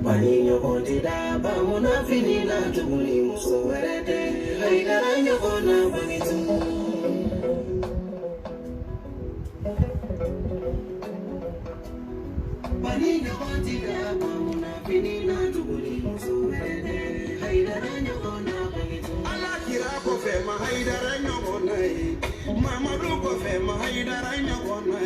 Paninho kontida bamuna finina tuguni muso werete haidara nyokona banitu Paninho kontida bamuna finina tuguni muso werete haidara nyokona banitu Allah kira ko fe ma haidara nyokona mama do ko fe ma haidara nyokona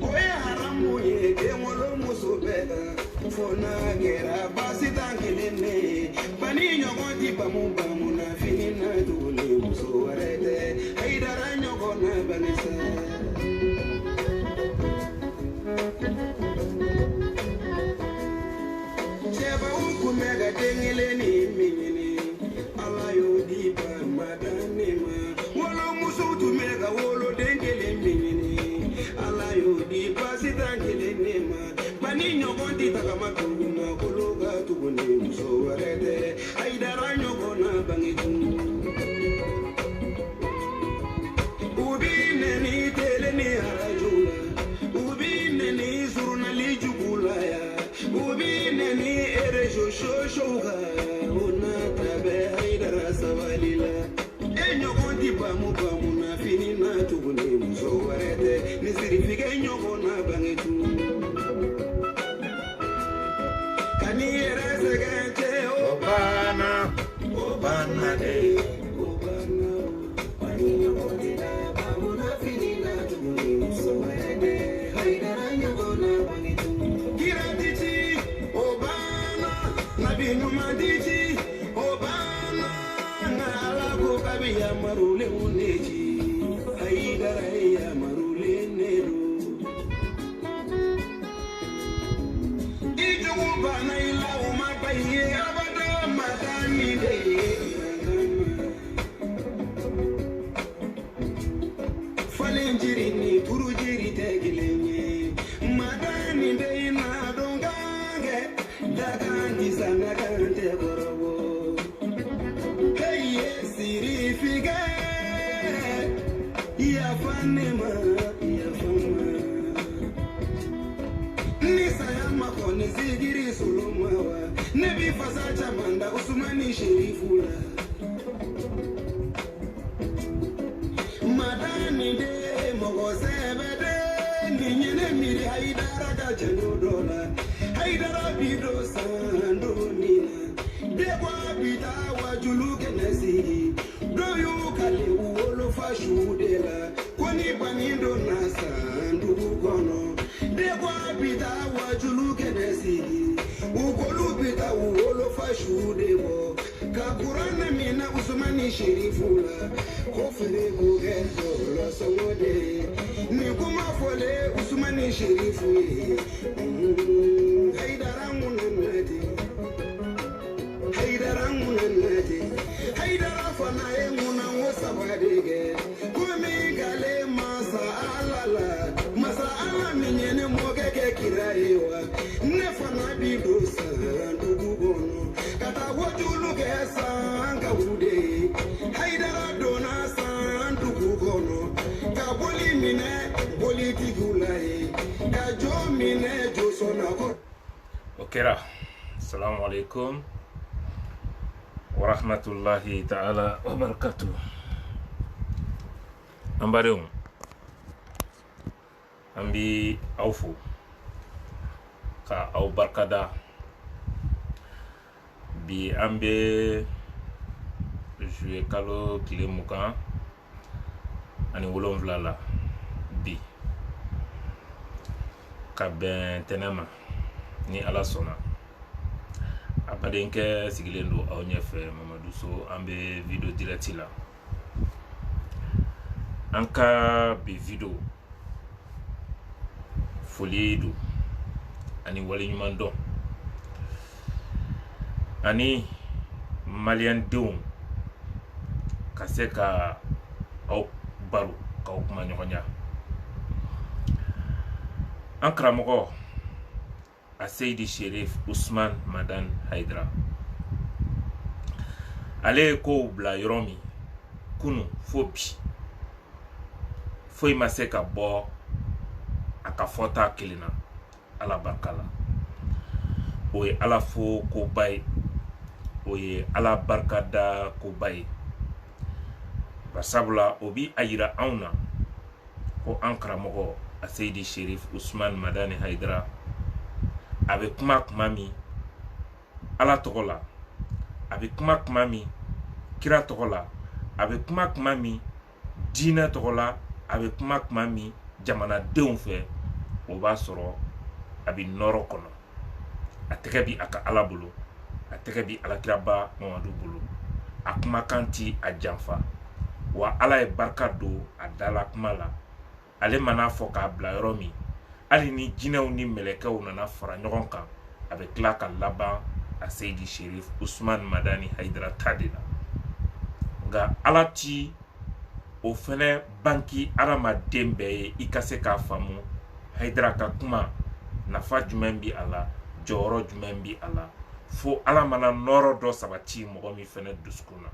oya haramu ye ke molo muso beda Fona gera basi tanginene Paninho konti bamu na finina tuguni muso warete haidara nyokona banisa Cheba ukumega tengile ni mingine Ala yo diba madanema Wolo muso tumega wolo dengile mingine Ala yo diba sitangile nema Paninho konti takamatuna kuluga tuguni muso warete haidara nyokona bangitu Ubine ni tele ni harajula Ubine ni zuruna li jugula ya Ubine ni erejo shoshoga Una tabe haidara savalila Enyo konti bamu na finina tuguni muso warete Nisirifike nyokona bangitu Obana de Obana Paninho kontida bamuna finina tuguni muso werete haidara nyokona banitu Kiratichi Obana Nabinu madichi Obana Nalako kabiya marule unechi haidara ya marule neru Bana ila umabaye abada madani de Falenjiri ni turujiri tegilenye madani de na dongange daganti sana kante gorobo Hey siri fige ya fanema ya fama Makoni zigiri sulumawa Nebi fasa chamanda usumani sherifula Madani de mogosebede Ninyene miri haidara kachano dola Haidara bido sando nina Dekwa bita wajuluke nesi Doyu kale uolo fashudela Kwani panindo nasa ndugu kono Dekwa bita wajuluke nesi Ukolu bita uolo fashudebo Kakurana mina usumani sherifula Kofere kugendo la somode Nikuma fole usumani sherifu Haidara munanati Haidara munanati Haidara fana muna wasabadege Kumi gale masa alala Masa ala minyene mogeke kiraiwa Nefana bidosa ndugugono Kata wajulu kesa anga ude Haidara dona sa ndugugono Kaboli mine politigulae Kajo mine josona Okera, assalamu alaikum wa rahmatullahi ta'ala wa barakatuh. Ambareum ambi awfu ka aw barkada bi ambe juillet kalo kile mukan ani wolonwula la bi ka ben tenema ni ala sona abadenke sigilen do aw ɲɛfɛ Mamadou So an bɛ video direct la an ka bi video foli do ani waleɲuman dɔn ani maliyɛn denw ka se ka aw baro k'aw kuma ɲɔgɔnya an karamɔgɔ a Seydi Cherif Ousmane Madane Haidara ale ko bila yɔrɔ min kunu fo bi foyi ma se ka bɔ a ka fɔta kelen na ala barika la o ye ala fo koba ye o ye ala barikada koba ye basabula o bi a yira anw na ko an karamɔgɔ a seyidi sherif usman madani haidara a bɛ kuma min ala tɔgɔ la a bɛ kuma min kira tɔgɔ la a bɛ kuma min diinɛ tɔgɔ la a bɛ kuma min jamanadenw fɛ o b'a sɔrɔ a bɛ nɔrɔ kɔnɔ a tɛgɛ bi a ka ala bolo a tɛgɛ bi alakiraba mamadu bolo a kumakan ti a janfa wa ala ye barika don a dala kuma la ale mana fɔ k'a bila yɔrɔ min hali ni jinɛw ni mɛlɛkɛw nana fara ɲɔgɔn kan a bɛ tila ka laban a seyidi sherif usman madani haidara ta de la nka ala ti o fɛnɛ banki adamaden bɛɛ ye i ka se k'a faamu haidara ka kuma nafa jumɛn bi a la jɔyɔrɔ jumɛn bi a la fo ala mana nɔrɔ dɔ sabati mɔgɔ min fɛnɛ dusukun na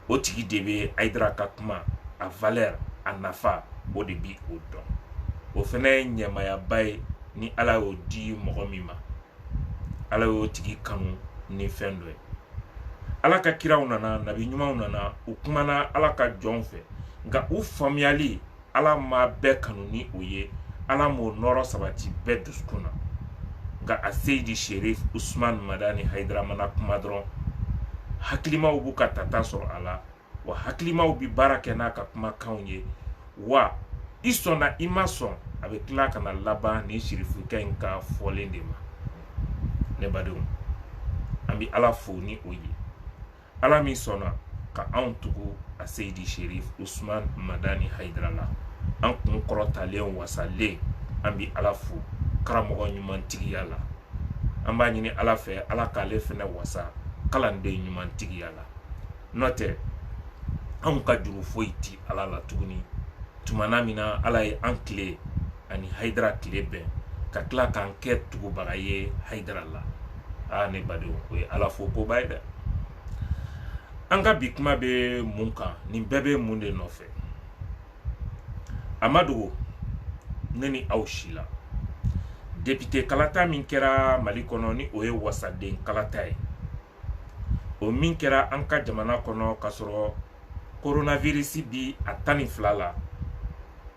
o tigi de bɛ haidara ka kuma a valeur a nafa o de bi o dɔn o fɛnɛ ye ɲɛmayaba ye ni ala y'o di mɔgɔ min ma ala y'o tigi kanu ni fɛn dɔ ye ala ka kiraw nana nabi ɲumanw nana u kumana ala ka jɔnw fɛ nka u faamuyali ala ma bɛɛ kanu ni o ye ala m'o nɔrɔ sabati bɛɛ dusukun na nka a seyidi sherif usman madani haidara mana kuma dɔrɔn hakilimaw b'u ka tata sɔrɔ a la wa hakilimaw bi baara kɛ n'a ka kumakanw ye wa i sɔnna i ma sɔn a bɛ tila ka na laban ni sirifukɛ in ka fɔlen de ma ne badenw an bi ala fo ni o ye ala min sɔnna ka anw tugu a seyidi sherif usman madani haidara la an kun kɔrɔtalen wasalen an bi ala fo karamɔgɔ ɲumantigiya la an b'a ɲini ala fɛ ala k'ale fɛnɛ wasa kalanden ɲumantigiya la n'o tɛ anw ka juru foyi ti ala la tuguni tumana min na ala ye an tile ani haidara tile bɛn ka tila k'an kɛ tugubaga ye haidara la ne badenw o ye ala fo koba ye dɛ an ka bi kuma bɛ mun kan nin bɛɛ bɛ mun de nɔfɛ a ma dogo ne ni aw si la député kalata min kɛra mali kɔnɔ ni o ye wasaden kalata ye o min kɛra an ka jamana kɔnɔ ka sɔrɔ coronavirus bi a 12 la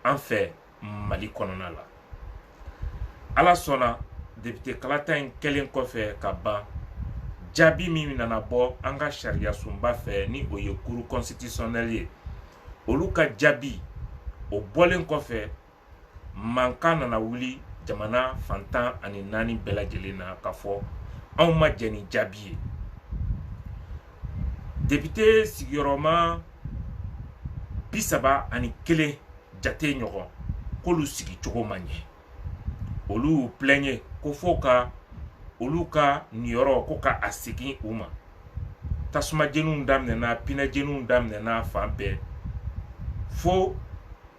an fɛ mali kɔnɔna la ala sɔnna député kalata in kɛlen kɔfɛ ka ban jaabi min nana bɔ an ka sariya sunba fɛ ni o ye cour constitutionnel ye olu ka jaabi o bɔlen kɔfɛ mankan nana wuli jamana fantan ani 4 bɛɛ lajɛlen na ka fɔ anw ma jɛ ni jaabi ye député sigiyɔrɔma 31 jate ɲɔgɔn k'olu sigi cogo man ɲɛ olu plaignent ko fo ka olu ka niyɔrɔ ko ka a segin u ma tasuma jeniw daminɛna pinɛ jeniw daminɛna fan bɛɛ fo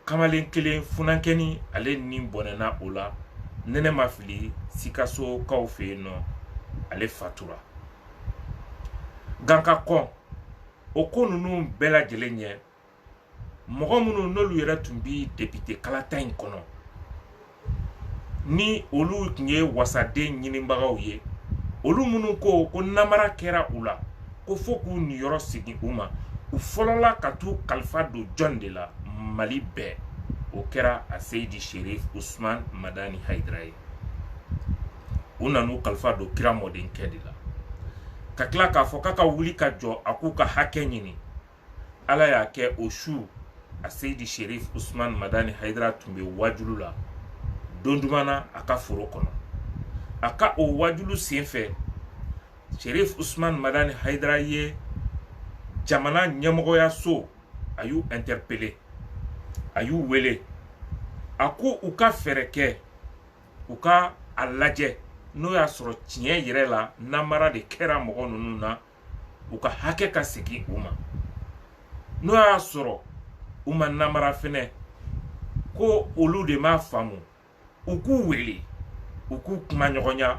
kamalen kelen funankɛni ale ni bɔnɛna o la nɛnɛ ma fili sikaso kaw fɛ yen nɔ ale fatura ganka kɔn o ko ninnu bɛɛ lajɛlen ɲɛ mɔgɔ minnu n'olu yɛrɛ tun bi député kalata in kɔnɔ ni olu tun ye wasaden ɲinibagaw ye olu minnu ko namara kɛra u la ko fo k'u niyɔrɔ segin u ma u fɔlɔla ka t'u kalifa don jɔn de la mali bɛɛ o kɛra a seyidi sherif usman madani haidara ye u nan'u kalifa don kira mɔdenkɛ de la ka tila k'a fɔ k'a ka wuli ka jɔ a k'u ka hakɛ ɲini ala y'a kɛ o su a seyidi sherif usman madani haidara tun bɛ wajulu la don dumana a ka foro kɔnɔ a ka o wajulu senfɛ sherif usman madani haidara ye jamana ɲɛmɔgɔya so a y'u interpellé a y'u wele a ko u ka fɛɛrɛ kɛ u ka a lajɛ n'o y'a sɔrɔ tiɲɛ yɛrɛ la namara de kɛra mɔgɔ ninnu na u ka hakɛ ka segin u ma n'o y'a sɔrɔ u ma namara fɛnɛ ko olu de m'a faamu u k'u wele u k'u kuma ɲɔgɔnya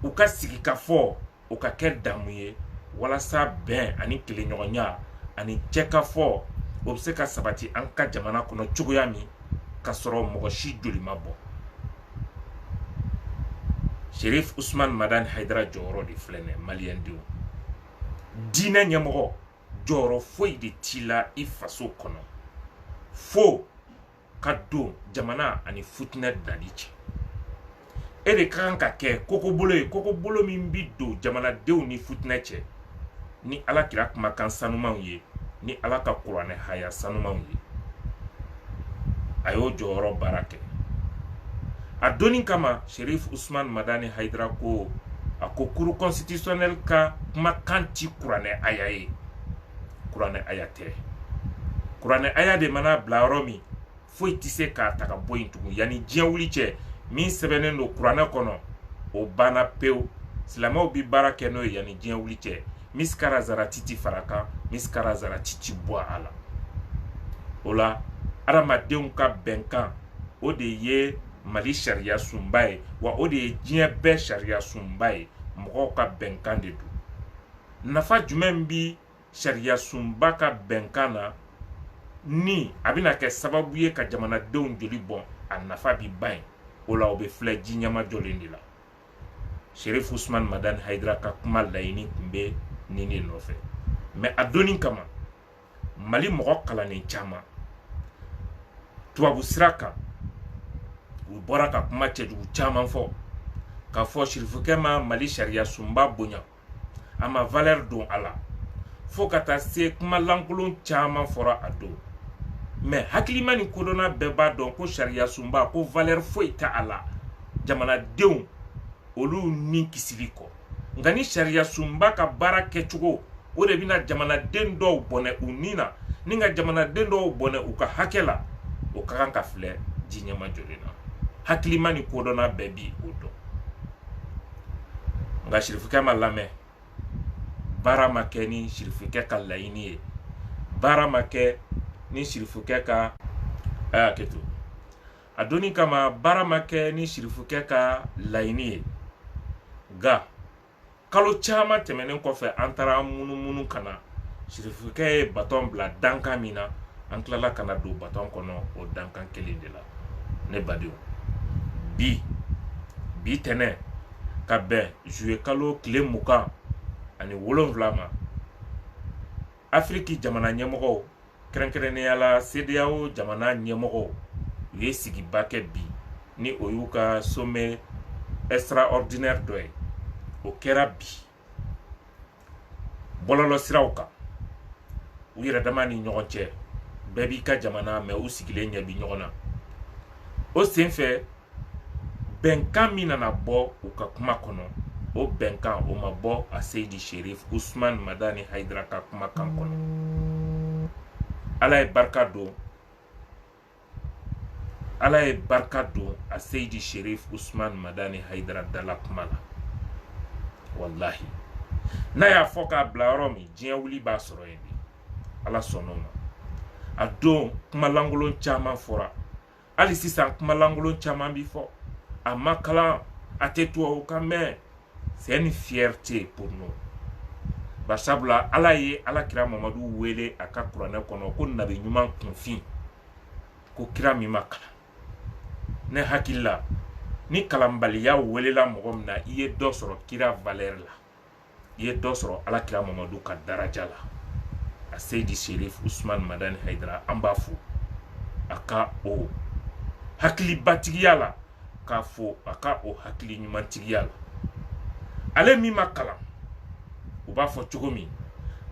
u ka sigi ka fɔ o ka kɛ damu ye walasa bɛn ani kelenɲɔgɔnya ani cɛ ka fɔ o bɛ se ka sabati an ka jamana kɔnɔ cogoya min ka sɔrɔ mɔgɔ si joli ma bɔ Shérif Ousmane Madani Haidara jɔyɔrɔ de filɛ nin ye maliyɛn denw. Diinɛ ɲɛmɔgɔ jɔyɔrɔ foyi de t'i la i faso kɔnɔ fo ka don jamana ani futinɛ dali cɛ. E de ka kan ka kɛ kokobolo ye, kokobolo min bi don jamanadenw ni futinɛ cɛ ni Alakira kumakan sanumanw ye, ni Ala ka kuranɛ haya sanumanw ye. A y'o jɔyɔrɔ baara kɛ. A donni kama Shérif Ousmane Madani Haidara ko a ko cour constitutionnel ka kumakan ti kuranɛ aya ye. Kuranɛ aya tɛ. Kuranɛ aya de mana bila yɔrɔ min foyi tɛ se k'a ta ka bɔ yen tugun yanni diɲɛ wuli cɛ min sɛbɛnnen don kuranɛ kɔnɔ o banna pewu. Silamɛw bi baara kɛ n'o ye yanni diɲɛ wuli cɛ. Miskara zarati ti fara kan, miskara zarati ti bɔ a la. O la adamadenw ka bɛnkan o de ye Mali sariya sunba ye, wa o de ye diɲɛ bɛɛ sariya sunba ye. Mɔgɔw ka bɛnkan de don. Nafa jumɛn bi sariya sunba ka bɛnkan na ni a bɛna kɛ sababu ye ka jamanadenw joli bɔn, a nafa bi ban. O la o bɛ filɛ ji ɲɛma jɔlen de la. Shérif Ousmane Madani Haidara ka kuma laɲini tun bɛ nin de nɔfɛ. Mais a donni kama Mali mɔgɔ kalannen caman tubabu sira kan u bɔra ka kuma cɛjugu caman fɔ, k'a fɔ Shérifukɛ ma Mali sariya sunba bonya, a ma valeur don a la, fo ka taa se kuma lankolon caman fɔra a don. Mais hakilima ni kodɔnna bɛɛ b'a dɔn ko sariya sunba ko valeur foyi tɛ a la jamanadenw olu ni kisili kɔ. Nka ni sariya sunba ka baara kɛcogo o de bɛna jamanaden dɔw bɔnɛ u ni na, ni ka jamanaden dɔw bɔnɛ u ka hakɛ la, o ka kan ka filɛ ji ɲɛma jɔlen na. Hakilima ni kodɔnna bɛɛ bi o dɔn. Nka Shérifukɛ ma lamɛn, baara ma kɛ ni Shérifukɛ ka laɲini ye, baara ma kɛ ni Shérifukɛ ka hakɛto. A donni kama baara ma kɛ ni Shérifukɛ ka laɲini ye. Nka kalo caman tɛmɛnen kɔfɛ an taara munumunu ka na, Shérifukɛ ye bâton bila dankan min na, an tilala ka na don bâton kɔnɔ o dankan kelen de la. Ne badenw, bi tɛnɛn ka bɛn juillet kalo tile 27 ma, Afrique jamana ɲɛmɔgɔw kɛrɛnkɛrɛnnenya la CEDEAO jamana ɲɛmɔgɔw u ye sigiba kɛ bi ni o y'u ka sommet extraordinaire dɔ ye. O kɛra bi bɔlɔlɔ siraw kan u yɛrɛ dama ni ɲɔgɔn cɛ, bɛɛ b'i ka jamana mais u sigilen ɲɛ bi ɲɔgɔn na. O senfɛ bɛnkan min nana bɔ u ka kuma kɔnɔ, o bɛnkan o ma bɔ a Seydi Shérif Ousmane Madani Haidara ka kumakan kɔnɔ. Ala ye barika don a Seydi Shérif Ousmane Madani Haidara dala kuma la. Wallahi n'a y'a fɔ k'a bila yɔrɔ min diɲɛ wuli b'a sɔrɔ yen de. Ala sɔnn'o ma. A don kuma lankolon caman fɔra, hali sisan kuma lankolon caman bi fɔ. A ma kalan, a tɛ tubabu kan mɛn. C'est une fierté pour nous. Barisabula Ala ye Alakira Mamadu wele a ka kuranɛ kɔnɔ ko nabi ɲuman kunfin, ko kira min ma kalan. Ne hakili la ni kalanbaliya welela mɔgɔ min na, i ye dɔ sɔrɔ kira valeur la, i ye dɔ sɔrɔ Alakira Mamadu ka daraja la. A Seydi Shérif Ousmane Madani Haidara an b'a fo a ka o hakilibatigiya la, k'a fo a ka o hakili ɲumantigiya la. Ale min ma kalan u b'a fɔ cogo min,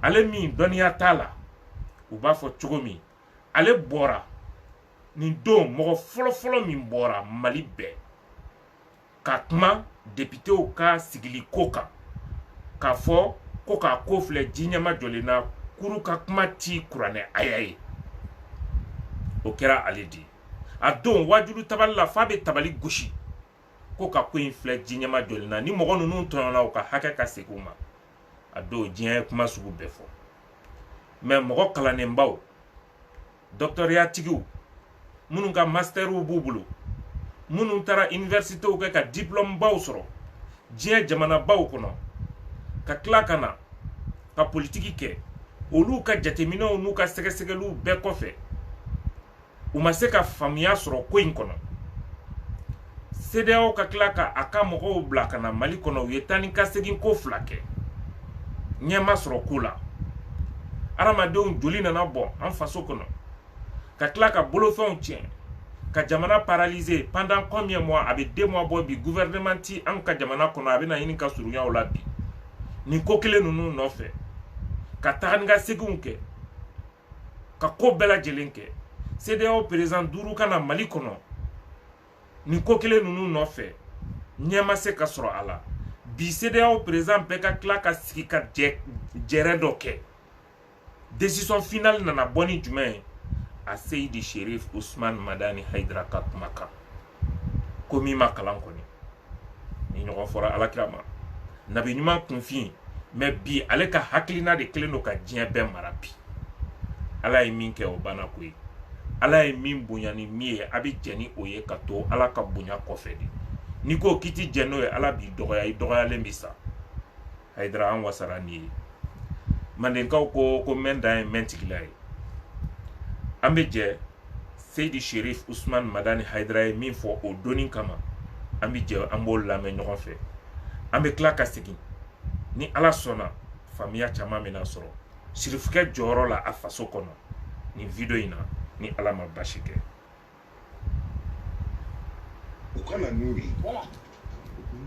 ale min dɔnniya t'a la u b'a fɔ cogo min, ale bɔra nin don mɔgɔ fɔlɔfɔlɔ min bɔra Mali bɛɛ ka kuma députéw ka sigili ko kan, k'a fɔ ko k'a ko filɛ ji ɲɛma jɔlen na, kuru ka kuma ti kuranɛ aya ye. O kɛra ale de. A don wajulu tabali la f'a bɛ tabali gosi ko ka ko in filɛ ji ɲɛma jɔlen na, ni mɔgɔ ninnu tɔɲɔna u ka hakɛ ka segin u ma. A don diɲɛ ye kuma sugu bɛɛ fɔ. Mais mɔgɔ kalannenbaw, doctorat tigiw, minnu ka masterw b'u bolo, minnu taara universitéw kɛ ka diplôme baw sɔrɔ diɲɛ jamanabaw kɔnɔ, ka tila ka na ka politiki kɛ, olu ka jateminɛw n'u ka sɛgɛsɛgɛliw bɛɛ kɔfɛ u ma se ka faamuya sɔrɔ ko in kɔnɔ. CEDEAO ka tila ka a ka mɔgɔw bila ka na Mali kɔnɔ u ye taa ni ka segin ko 2 kɛ ɲɛma sɔrɔ ko la adamadenw joli nana bɔ an faso kɔnɔ ka tila ka bolofɛnw tiɲɛ ka jamana paralyser pendant combien mois a bɛ 2 mois bɔ bi gouvernement ti an ka jamana kɔnɔ a bɛ na ɲini ka surunya o la bi nin ko kelen ninnu nɔfɛ ka taga ni ka seginw kɛ ka ko bɛɛ lajɛlen kɛ CEDEAO président 5 ka na Mali kɔnɔ nin ko kelen ninnu nɔfɛ ɲɛ ma se ka sɔrɔ a la bi CEDEAO président bɛɛ ka tila ka sigi ka jɛrɛ dɔ kɛ décision finale nana bɔ ni jumɛn ye a Seydi Cherif Ousmane Madani Haidara ka kuma kan ko min ma kalan kɔni ni ɲɔgɔn fɔra alakira ma nabi ɲuman kunfin mais bi ale ka hakilina de kelen do ka diɲɛ bɛɛ mara bi ala ye min kɛ o banna ko ye ala ye min bonya ni min ye a bɛ jɛ ni o ye ka to ala ka bonya kɔfɛ de ni ko k'i ti jɛ n'o ye ala b'i dɔgɔya i dɔgɔyalen bi sa Haidara an wasara ni ye mandenkaw ko mɛn dan ye mɛn tigila ye an bɛ jɛ Seydi Cherif Ousmane Madani Haidara ye min fɔ o doni kama an bɛ jɛ an b'o lamɛn ɲɔgɔn fɛ an bɛ tila ka segin ni ala sɔnna faamuya caman bɛna sɔrɔ sirifukɛ jɔyɔrɔ la a faso kɔnɔ ni video in na ni ala ma basi kɛ u kana n'u ye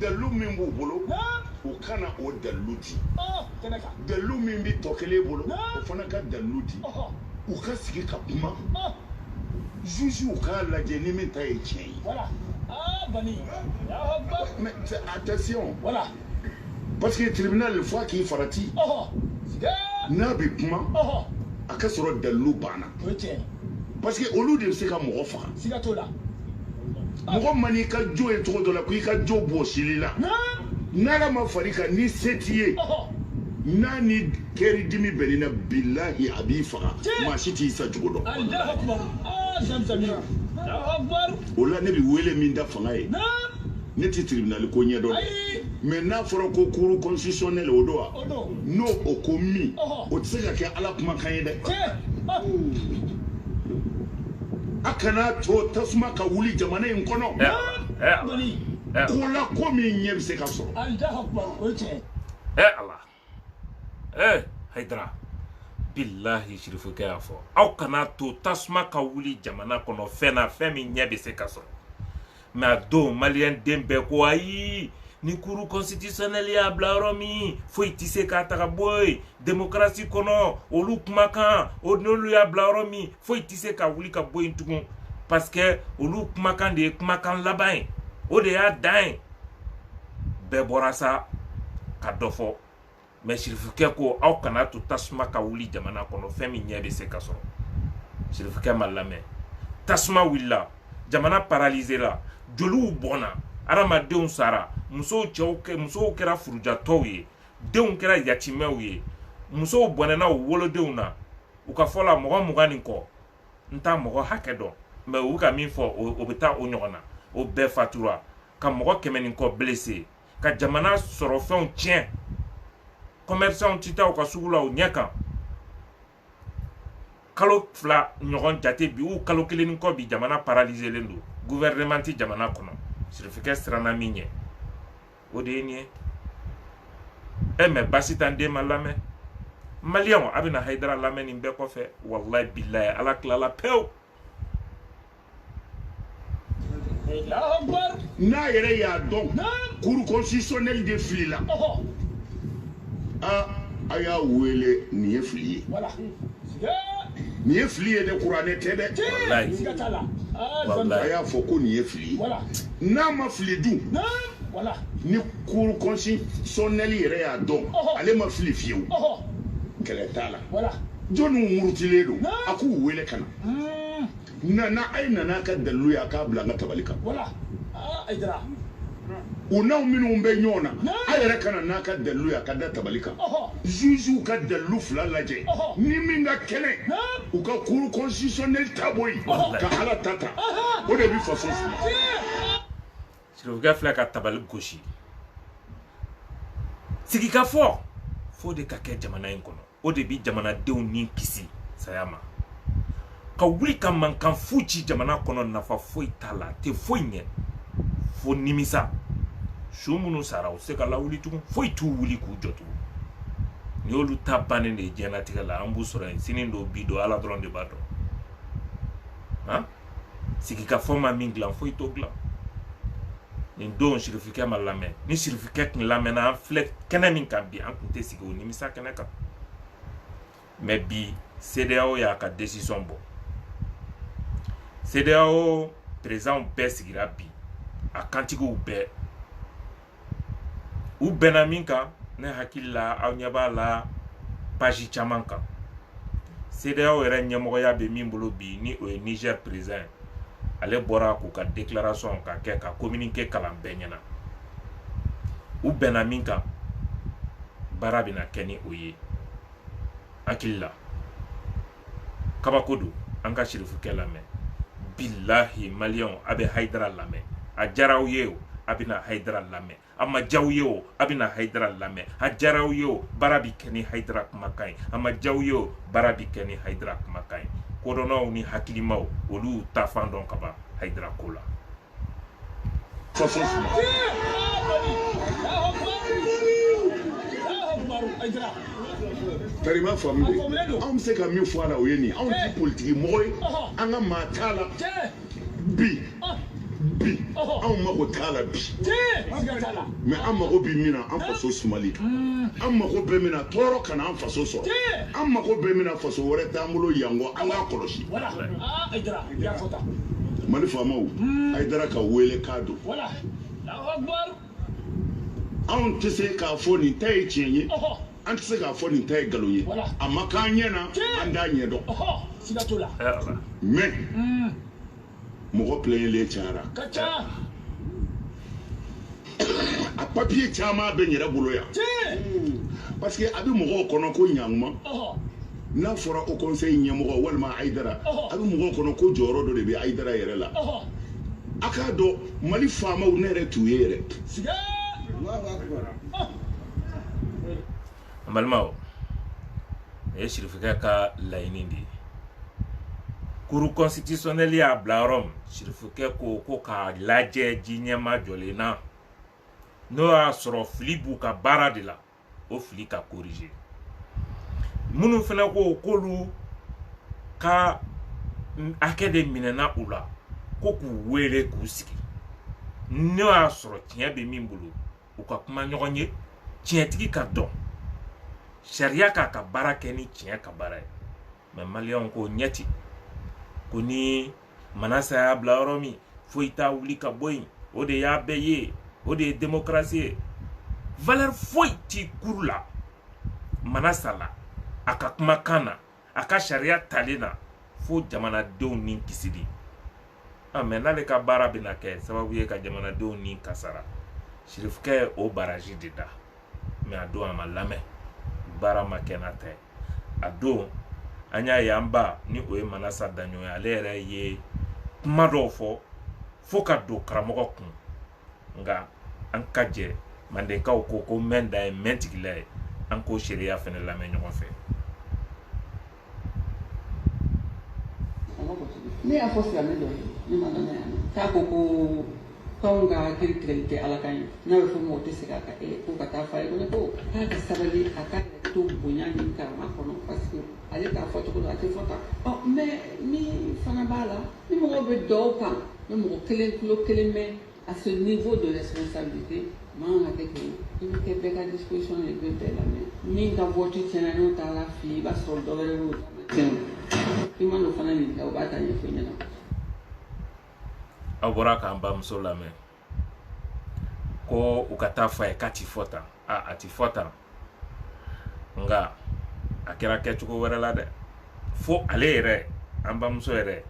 dalu min b'u bolo u kana o dalu di dalu min bɛ tɔ kelen bolo o fana ka dalu di u ka sigi ka kuma juge u k'a lajɛ ni min ta ye tiɲɛ ye mais attention parce que tribunal fo k'i farati n'a bɛ kuma a ka sɔrɔ dalu banna parce que olu de bɛ se ka mɔgɔ faga mɔgɔ man n'i ka jo ye cogo dɔ la ko i ka jo bɔsili la n'ala ma far'i kan ni se t'i ye n'a ni kɛri dimi bɛnni na bilahi a b'i faga maa si t'i sa cogo dɔn o la ne bɛ wele min da fanga ye ne ti tribunal ko ɲɛ dɔn mais n'a fɔra ko cour constitutionnel o don wa n'o o ko min o tɛ se ka kɛ ala kumakan ye dɛ a kana to tasuma ka wuli jamana in kɔnɔ ko la ko min ɲɛ bɛ se ka sɔrɔ ala Haidara billahi Cherifukɛ y'a fɔ aw kana to tasuma ka wuli jamana kɔnɔ fɛn min ɲɛ bɛ se ka sɔrɔ mais a don maliyɛn den bɛɛ ko ayi ni cour constitutionnel y'a bila yɔrɔ min foyi tɛ se k'a taga bɔ yen démocratie kɔnɔ olu kumakan o n'olu y'a bila yɔrɔ min foyi tɛ se ka wuli ka bɔ yen tugun parce que olu kumakan de ye kumakan laban ye o de y'a dan ye bɛɛ bɔra sa ka dɔ fɔ mais Cherifukɛ ko aw kana to tasuma ka wuli jamana kɔnɔ fɛn min ɲɛ bɛ se ka sɔrɔ Cherifukɛ ma lamɛn tasuma wulila jamana paralysera joliw bɔnna adamadenw sara musow kɛra furujatɔw ye denw kɛra yatimɛw ye musow bɔnɛna u wolodenw na u ka fɔ la mɔgɔ 20 nin kɔ n t'a mɔgɔ hakɛ dɔn mais u ka min fɔ o bɛ taa o ɲɔgɔn na o bɛɛ fatura ka mɔgɔ 100 nin kɔ blessé ka jamana sɔrɔ fɛnw tiɲɛ commerçants ti taa u ka sugu la u ɲɛ kan kalo 2 ɲɔgɔn jate bi u kalo 1 nin kɔ bi jamana paralyselen don gouvernement ti jamana kɔnɔ Cherifukɛ siranna min ɲɛ o de ye nin ye mais basi t'an den ma lamɛn maliyɛnw a bɛna Haidara lamɛn nin bɛɛ kɔfɛ wallahi billahi ala tilala pewu n'a yɛrɛ y'a dɔn cour constitutionnel de filila a y'a wele nin ye fili ye nin ye fili ye dɛ kuranɛ tɛ dɛ a y'a fɔ ko nin ye fili ye n'a ma fili dun ni cour constitutionnel yɛrɛ y'a dɔn ale ma fili fiyewu kɛlɛ t'a la jɔnni murutilen don a k'u wele ka na a ye nana ka dalilu ye a k'a bila an ka tabali kan u n'aw minnu bɛ ɲɔgɔn na a yɛrɛ kana n'a ka dalilu ye a ka da tabali kan juges ka dalilu 2 lajɛ ni min ka kɛnɛ u ka cour constitutionnel ta bɔ yen ka ala ta ta o de bɛ faso fili Cherifukɛ filɛ ka tabali gosi sigikafɔ fo de ka kɛ jamana in kɔnɔ o de bi jamanadenw ni kisi saya ma ka wuli ka mankan fu ci jamana kɔnɔ nafa foyi t'a la tɛ foyi ɲɛ fo nimisa su minnu sara u se ka lawuli tugun foyi t'u wuli k'u jɔ tugun ni y'olu ta bannen de ye diɲɛlatigɛ la an b'u sɔrɔ yen sini do bi do ala dɔrɔn de b'a dɔn han sigikafɔ ma min dilan foyi t'o dilan nin don sirifikɛ ma lamɛn ni sirifikɛ tun lamɛnna an filɛ kɛnɛ min kan bi an tun tɛ sigi o nimisa kɛnɛ kan mais bi CEDEAO y'a ka décision bɔ CEDEAO président bɛɛ sigira bi a kantigiw bɛɛ u bɛnna min kan ne hakili la aw ɲɛ b'a la page caman kan CEDEAO yɛrɛ ɲɛmɔgɔya bɛ min bolo bi ni o ye Niger président ale bɔra k'u ka déclaration ka kɛ ka communiqué kalan bɛɛ ɲɛna u bɛnna min kan baara bɛna kɛ ni o ye hakili la kabako don an ka sirifukɛ lamɛn billahi maliyɛnw a bɛ Haidara lamɛn a diyara aw ye o a bɛna Haidara lamɛn a ma diya aw ye o a bɛna Haidara lamɛn a diyara aw ye o baara bɛ kɛ ni Haidara kumakan ye a ma diya aw ye o baara bɛ kɛ ni Haidara kumakan ye kodɔnnaw ni hakilimaw olu y'u ta fan dɔn ka ban Haidara ko la Tarima famille an bɛ se ka min fɔ a la o ye nin anw tɛ politiki mɔgɔ ye an ka maa t'a la bi anw mago t'a la bi mais an mago bɛ min na an faso sumali an mago bɛ min na tɔɔrɔ kana an faso sɔrɔ an mago bɛ min na faso wɛrɛ t'an bolo yan kɔ an k'a kɔlɔsi Mali faamaw Haidara ka wele k'a don anw tɛ se k'a fɔ nin ta ye tiɲɛ ye an tɛ se k'a fɔ nin ta ye nkalon ye a ma k'an ɲɛ na an t'a ɲɛ dɔn mais mɔgɔ plaignent cayara a papier caman bɛ n yɛrɛ bolo yan parce que a bɛ mɔgɔw kɔnɔ ko ɲankuma n'a fɔra au conseil ɲɛmɔgɔ walima Haidara a bɛ mɔgɔw kɔnɔ ko jɔyɔrɔ dɔ de bɛ Haidara yɛrɛ la a k'a dɔn Mali faamaw ne yɛrɛ t'u ye yɛrɛ n balimaw nin ye sirifikɛ ka laɲini de ye cour constitutionnelle y'a bila yɔrɔ min sirifikɛ ko k'a lajɛ ji ɲɛma jɔlen na n'o y'a sɔrɔ fili b'u ka baara de la o fili ka corriger minnu fana ko k'olu ka hakɛ de minɛna u la ko k'u wele k'u sigi n'o y'a sɔrɔ tiɲɛ bɛ min bolo u ka kuma ɲɔgɔn ye tiɲɛtigi ka dɔn sariya k'a ka baara kɛ ni tiɲɛ ka baara ye mais maliyɛnw ko ɲɛti ko ni Manasa y'a bila yɔrɔ min foyi t'a wuli ka bɔ yen o de y'a bɛɛ ye o de ye démocratie ye valeur foyi t'i kuru la Manasa la a ka kumakan na a ka sariya talen na fo jamanadenw ni kisili mais n'ale ka baara bɛna kɛ sababu ye ka jamanadenw ni kasara sirifikɛ o baraji de da mais a don a ma lamɛn baara ma kɛ n'a ta ye a don an y'a ye an ba ni o ye Manasa Daɲɔn ye ale yɛrɛ ye kuma dɔw fɔ fo ka don karamɔgɔ kun nka an ka jɛ Mandenkaw ko mɛn da ye mɛn tigila ye an k'o sariya fɛnɛ lamɛn ɲɔgɔn fɛ. Ne y'a fɔ silamɛ dɔ ye ne ma lamɛn yan k'a ko k'anw ka hakili tigɛli tɛ ala kan ye n'a bɛ fɔ mɔgɔ tɛ se k'a ka ko ka taa f'a ye ko ne ko k'a ka sabali a ka to bonya ni karama kɔnɔ parce que ale t'a fɔ cogo la a tɛ fɔ tan mais min fana b'a la ni mɔgɔw bɛ dɔw kan ni mɔgɔ kelen kilo kelen mɛ à ce niveau de responsabilité man ka kɛ kelen i bɛ kɛ bɛɛ ka disposition ye bɛɛ bɛɛ lamɛn min ka vote tiɲɛna n'o t'a la fili i b'a sɔrɔ dɔ wɛrɛ y'o tiɲɛ i ma n'o fana ɲininka o b'a ta ɲɛfɔ ɲɛna. Aw bɔra k'an bamuso lamɛn ko u ka taa f'a ye k'a ti fɔ tan a ti fɔ tan nka a kɛra kɛcogo wɛrɛ la dɛ fo ale yɛrɛ an bamuso yɛrɛ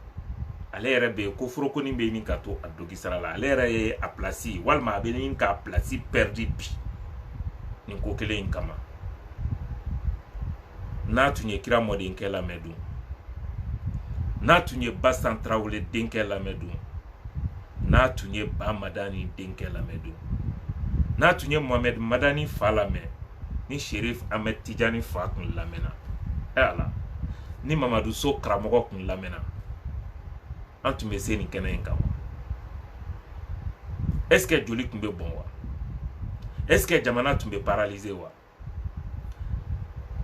ale yɛrɛ bɛ yen ko forokoni bɛ ɲini ka to a dogi sara la ale yɛrɛ ye a place walima a bɛ ɲini k'a place perdu bi nin ko kelen in kama n'a tun ye kira mɔdenkɛ lamɛn dun n'a tun ye Basan Tarawele denkɛ lamɛn dun n'a tun ye Ba Madani denkɛ lamɛn dun n'a tun ye Mohamed Madani fa lamɛn ni Sherif Ahmed Tijani fa kun lamɛnna ala ni Mamadu So karamɔgɔ kun lamɛnna an tun bɛ se nin kɛnɛ in kan est-ce que joli tun bɛ bɔn wa est-ce que jamana tun bɛ paralyser wa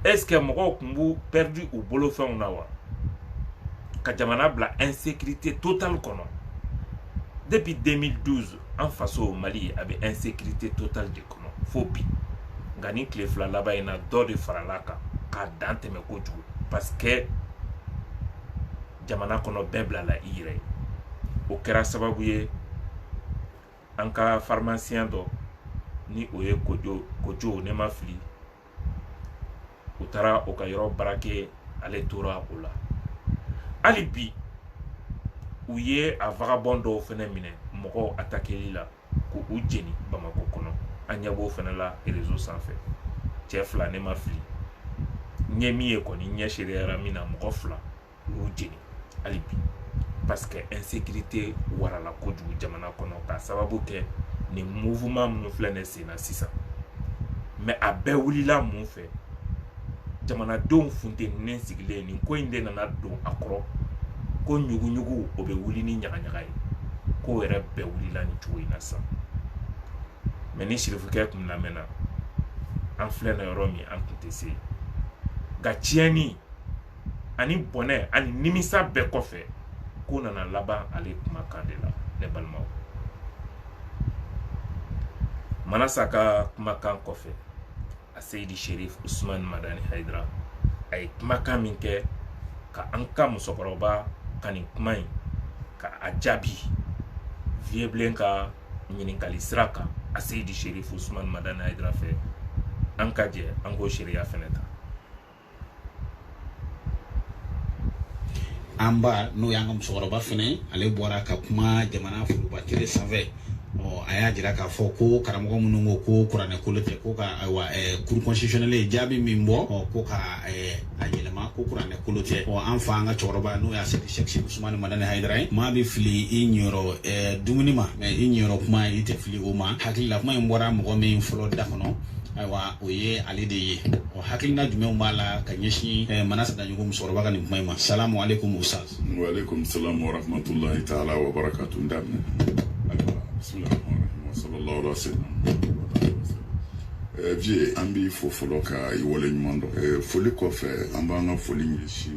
est-ce que mɔgɔw tun b'u perdu u bolofɛnw na wa ka jamana bila insécurité totale kɔnɔ depuis 2012 an faso Mali a bɛ insécurité totale de kɔnɔ fo bi nka ni tile fila laban in na dɔ de farala kan k'a dan tɛmɛ kojugu parce que jamana kɔnɔ bɛɛ bilala i yɛrɛ ye o kɛra sababu ye an ka pharmacien dɔ ni o ye kojo ne ma fili u taara o ka yɔrɔ baara kɛ ale tora o la hali bi u ye a vagabond dɔw fɛnɛ minɛ mɔgɔw attaqueli la ko u jeni Bamako kɔnɔ an ɲɛ b'o fɛnɛ la réseau sanfɛ cɛ fila ne ma fili ɲɛ min ye kɔni ɲɛ sereyara min na mɔgɔ fila u y'u jeni hali bi parce que insécurité warala kojugu jamana kɔnɔ k'a sababu kɛ ni mouvement minnu filɛ ne sen na sisan mais a bɛɛ wulila mun fɛ jamanadenw funteni sigilen nin ko in de nana don a kɔrɔ ko ɲuguɲugu o bɛ wuli ni ɲagaɲaga ye ko yɛrɛ bɛɛ wulila ni cogo in na sisan mais ni sirifukɛ tun lamɛnna an filɛ na yɔrɔ min an tun tɛ se nka tiɲɛni ani bɔnɛ ani nimisa bɛɛ kɔfɛ ko nana laban ale kumakan de la ne balimaw Manasa ka kumakan kɔfɛ a Seydi Sherif Usman Madani Haidara a ye kumakan min kɛ ka an ka musokɔrɔba ka nin kuma in ka a jaabi vieux bilen ka ɲininkali sira kan a Seydi Sherif Usman Madani Haidara fɛ an ka jɛ an k'o sariya fɛnɛ ta an ba n'o y'an ka musokɔrɔba fɛnɛ ale bɔra ka kuma jamana foroba tele sanfɛ a y'a jira k'a fɔ ko karamɔgɔ minnu ko kuranɛ kolo tɛ ko ka cour constitutionnelle jaabi min bɔ ko ka a yɛlɛma ko kuranɛ kolo tɛ an fa an ka cɛkɔrɔba n'o y'a Seydi Sherif Usman Madani Haidara ye maa bɛ fili i ɲɛyɔrɔ dumuni ma mais i ɲɛyɔrɔ kuma i tɛ fili o ma hakili la kuma in bɔra mɔgɔ min fɔlɔ da kɔnɔ ayiwa o ye ale de ye hakilina jumɛnw b'a la ka ɲɛsin Manasa Daɲogo musokɔrɔba ka nin kuma in ma salamu aleykum ustaz wa aleykum salam wa rahmatullahi ta'ala wa barakatuh ndamne bismillahirrahmanirrahim sallallahu alaihi wasallam vie an b'i fo fɔlɔ ka i wale ɲuman dɔn foli kɔfɛ an b'an ka foli ɲɛsin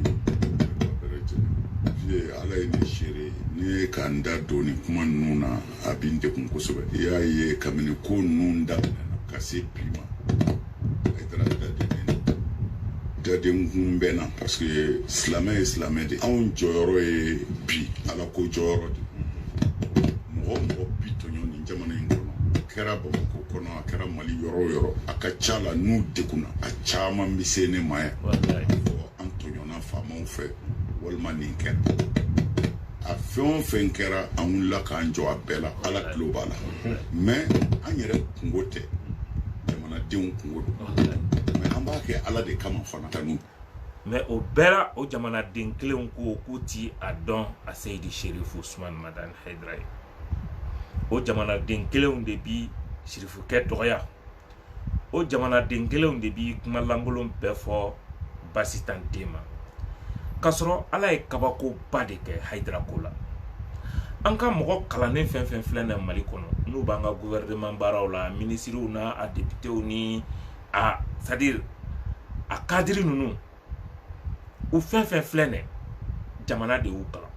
vie ala ye ne seere ni ye ka n da don nin kuma ninnu na a b'i n degun kosɛbɛ i y'a ye kabini ko ninnu daminɛna ka se bi ma daden kun bɛ na parce que silamɛ ye silamɛ de anw jɔyɔrɔ ye bi ala ko jɔyɔrɔ de mɔgɔ mɔgɔ bi tɔɲɔ nin jamana in kɔnɔ a kɛra Bamako kɔnɔ a kɛra Mali yɔrɔ o yɔrɔ a ka ca la n'u degunna a caman bɛ se ne ma yan fɔ an tɔɲɔna faamaw fɛ walima nin kɛra a fɛn o fɛn kɛra an wulila k'an jɔ a bɛɛ la ala tulo b'a la mais an yɛrɛ kungo tɛ jamanadenw kungo don mais an b'a kɛ ala de kama fana tanu mais o bɛɛ la o jamanaden kelenw ko k'u ti a dɔn a Seydi Sherif Usman Madani Haidara ye o jamanaden kelenw de bi sirifukɛ dɔgɔya o jamanaden kelenw de bi kuma lankolon bɛɛ fɔ basi t'an den ma k'a sɔrɔ ala ye kabakoba de kɛ Haidara ko la an ka mɔgɔ kalannen fɛn fɛn filɛ na Mali kɔnɔ n'u b'an ka gouvernement baaraw la ministrew na a députéw ni a c'est à dire a cadre ninnu u fɛn fɛn filɛ nɛ jamana de y'u kalan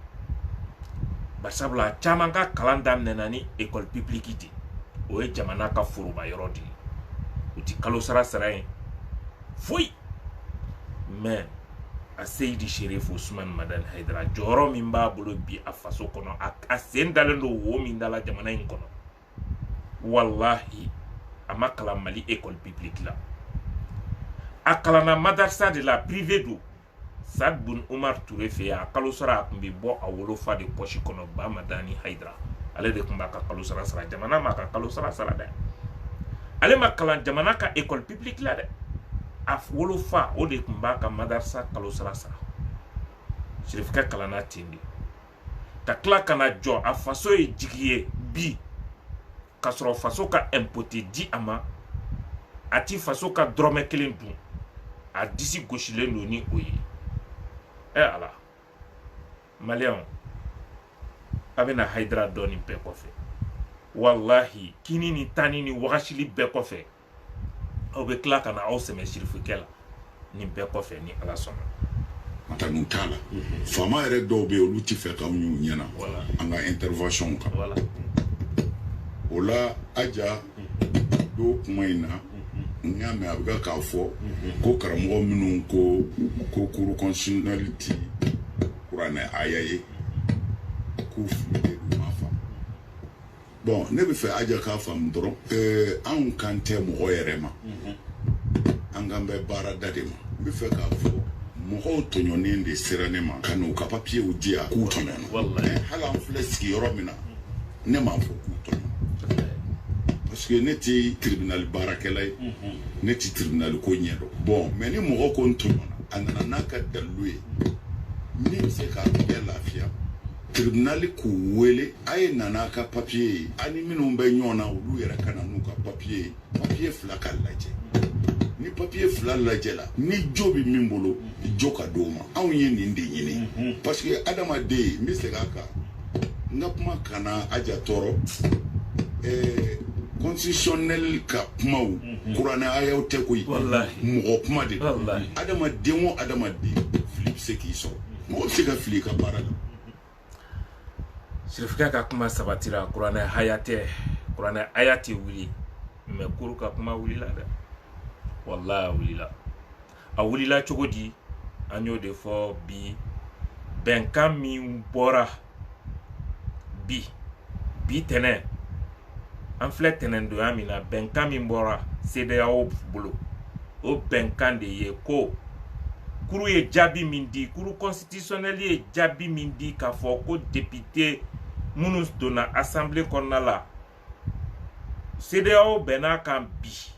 barisabula caman ka kalan daminɛna ni école publique de o ye jamana ka foroba yɔrɔ de ye u ti kalo sara sara yen foyi mais a Seydi Sherif Usman Madani Haidara jɔyɔrɔ min b'a bolo bi a faso kɔnɔ a sen dalen don wo min da la jamana in kɔnɔ wallahi a ma kalan Mali école publique la a kalanna madarasa de la privé do Saad Bun Umar Touré fɛ a kalo sara a tun bɛ bɔ a wolofa de poche kɔnɔ Ba Madani Haidara ale de tun b'a ka kalo sara sara jamana m'a ka kalo sara sara dɛ ale ma kalan jamana ka école publique la dɛ a wolofa o de tun b'a ka madarasa kalo sara sara sirifukɛ kalanna ten de ka tila ka na jɔ a faso ye jigi ye bi ka sɔrɔ faso ka impôt tɛ di a ma a ti faso ka dɔrɔmɛ kelen dun a disi gosilen don ni o ye ala maliyɛnw a bɛna Haidara dɔɔni bɛɛ kɔfɛ wallahi kini ni tani ni wagashili bɛɛ kɔfɛ aw bɛ tila ka na aw sɛmɛ sirifukɛ la nin bɛɛ kɔfɛ ni ala sɔnna matanu t'a la faama yɛrɛ dɔw bɛ yen olu ti fɛ k'anw y'u ɲɛna an ka intervention kan o la aja do kuma in na n y'a mɛn a bɛ k'a fɔ ko karamɔgɔ minnu ko cour constitutionnelle ti kuranɛ aya ye k'u fili u m'a faamu bon ne bɛ fɛ aja k'a faamu dɔrɔn anw kan tɛ mɔgɔ yɛrɛ ma an kan bɛ baarada de ma n bɛ fɛ k'a fɔ mɔgɔw tɔɲɔnen de sera ne ma ka n'u ka papiyew di yan k'u tɔɲɔna hali an filɛ sigiyɔrɔ min na ne m'a fɔ k'u tɔɲɔna parce que ne ti tribunal baarakɛla ye ne ti tribunal ko ɲɛdɔn bon mais ni mɔgɔ ko n tɔɲɔna a nana n'a ka dalilu ye min bɛ se k'a bɛɛ lafiya tribunal k'u wele a ye nana ka papiye ye ani minnu bɛ ɲɔgɔn na olu yɛrɛ ka na n'u ka papiye ye papiye fila ka lajɛ ni papiye fila lajɛ la ni jo bɛ min bolo jo ka d'o ma anw ye nin de ɲini parce que adamaden n bɛ segin a kan n ka kuma kana aja tɔɔrɔ constitutionnel ka kumaw kuranɛ ayaw tɛ koyi mɔgɔ kuma de don adamaden o adamaden fili bɛ se k'i sɔrɔ mɔgɔ bɛ se ka fili ka baara la sirifukɛ ka kuma sabatira kuranɛ haya tɛ kuranɛ aya tɛ wuli mais kuru ka kuma wulila dɛ wallahi a wulila a wulila cogo di an y'o de fɔ bi bɛnkan min bɔra bi tɛnɛ an filɛ tɛnɛndonya min na bɛnkan min bɔra CEDEAO bolo o bɛnkan de ye ko kuru ye jaabi min di kuru constitutionnel ye jaabi min di k'a fɔ ko député minnu donna assemblée kɔnɔna la CEDEAO bɛn'a kan bi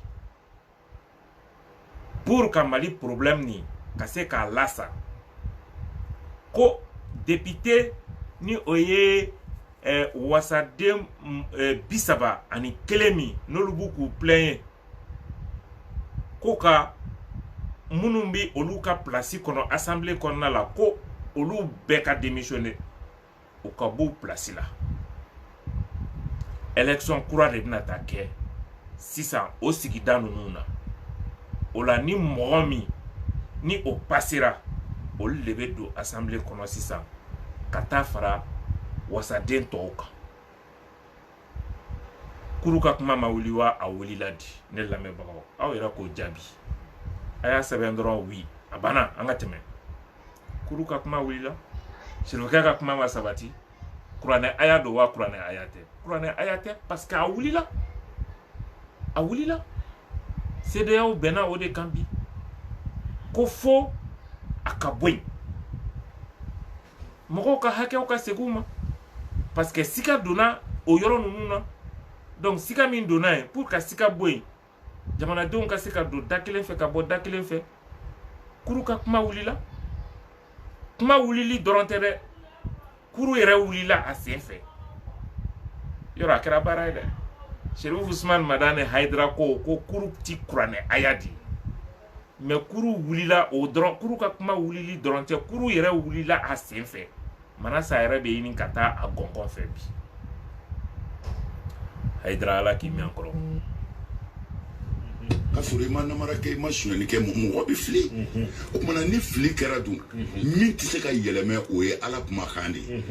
pour ka Mali problème ni ka se k'a lasa ko député ni o ye wasaden 31 min n'olu b'u k'u plaigner ko ka minnu bɛ olu ka place kɔnɔ assemblée kɔnɔna la ko olu bɛɛ ka démissionner o ka b'u place la élection kura de bɛna taa kɛ sisan o sigida ninnu na o la ni mɔgɔ min ni o passera olu de bɛ don assemblée kɔnɔ sisan ka taa fara wasaden tɔw kan kuru ka kuma ma wuli wa a wulila di ne lamɛnbagaw aw yɛrɛ k'o jaabi a y'a sɛbɛn dɔrɔn wi a banna an ka tɛmɛ kuru ka kuma wulila sirifukɛ ka kuma ma sabati kuranɛ aya don wa kuranɛ aya tɛ kuranɛ aya tɛ parce que a wulila CEDEAO bɛnna o de kan bi ko fo a ka bɔ yen mɔgɔw ka hakɛw ka segin u ma parce que sika donna o yɔrɔ ninnu na donc sika min donna yen pour ka sika bɔ yen jamanadenw ka se ka don da kelen fɛ ka bɔ da kelen fɛ kuru ka kuma wulila kuma wulili dɔrɔn tɛ dɛ kuru yɛrɛ wulila a sen fɛ yɔrɔ a kɛra baara ye dɛ Sheriff Usman Madane Haidara ko kuru ti kuranɛ aya di mais kuru wulila o dɔrɔn kuru ka kuma wulili dɔrɔn tɛ kuru yɛrɛ wulila a sen fɛ manasa yɛrɛ bɛ ɲini ka taa a gɔngɔn fɛ bi Haidara ala k'i mɛn kɔrɔ ka sɔrɔ i ma namara kɛ i ma suɲɛni kɛ mɔgɔ bɛ fili o kumana ni fili kɛra dun min tɛ se ka yɛlɛmɛ o ye ala kumakan de ye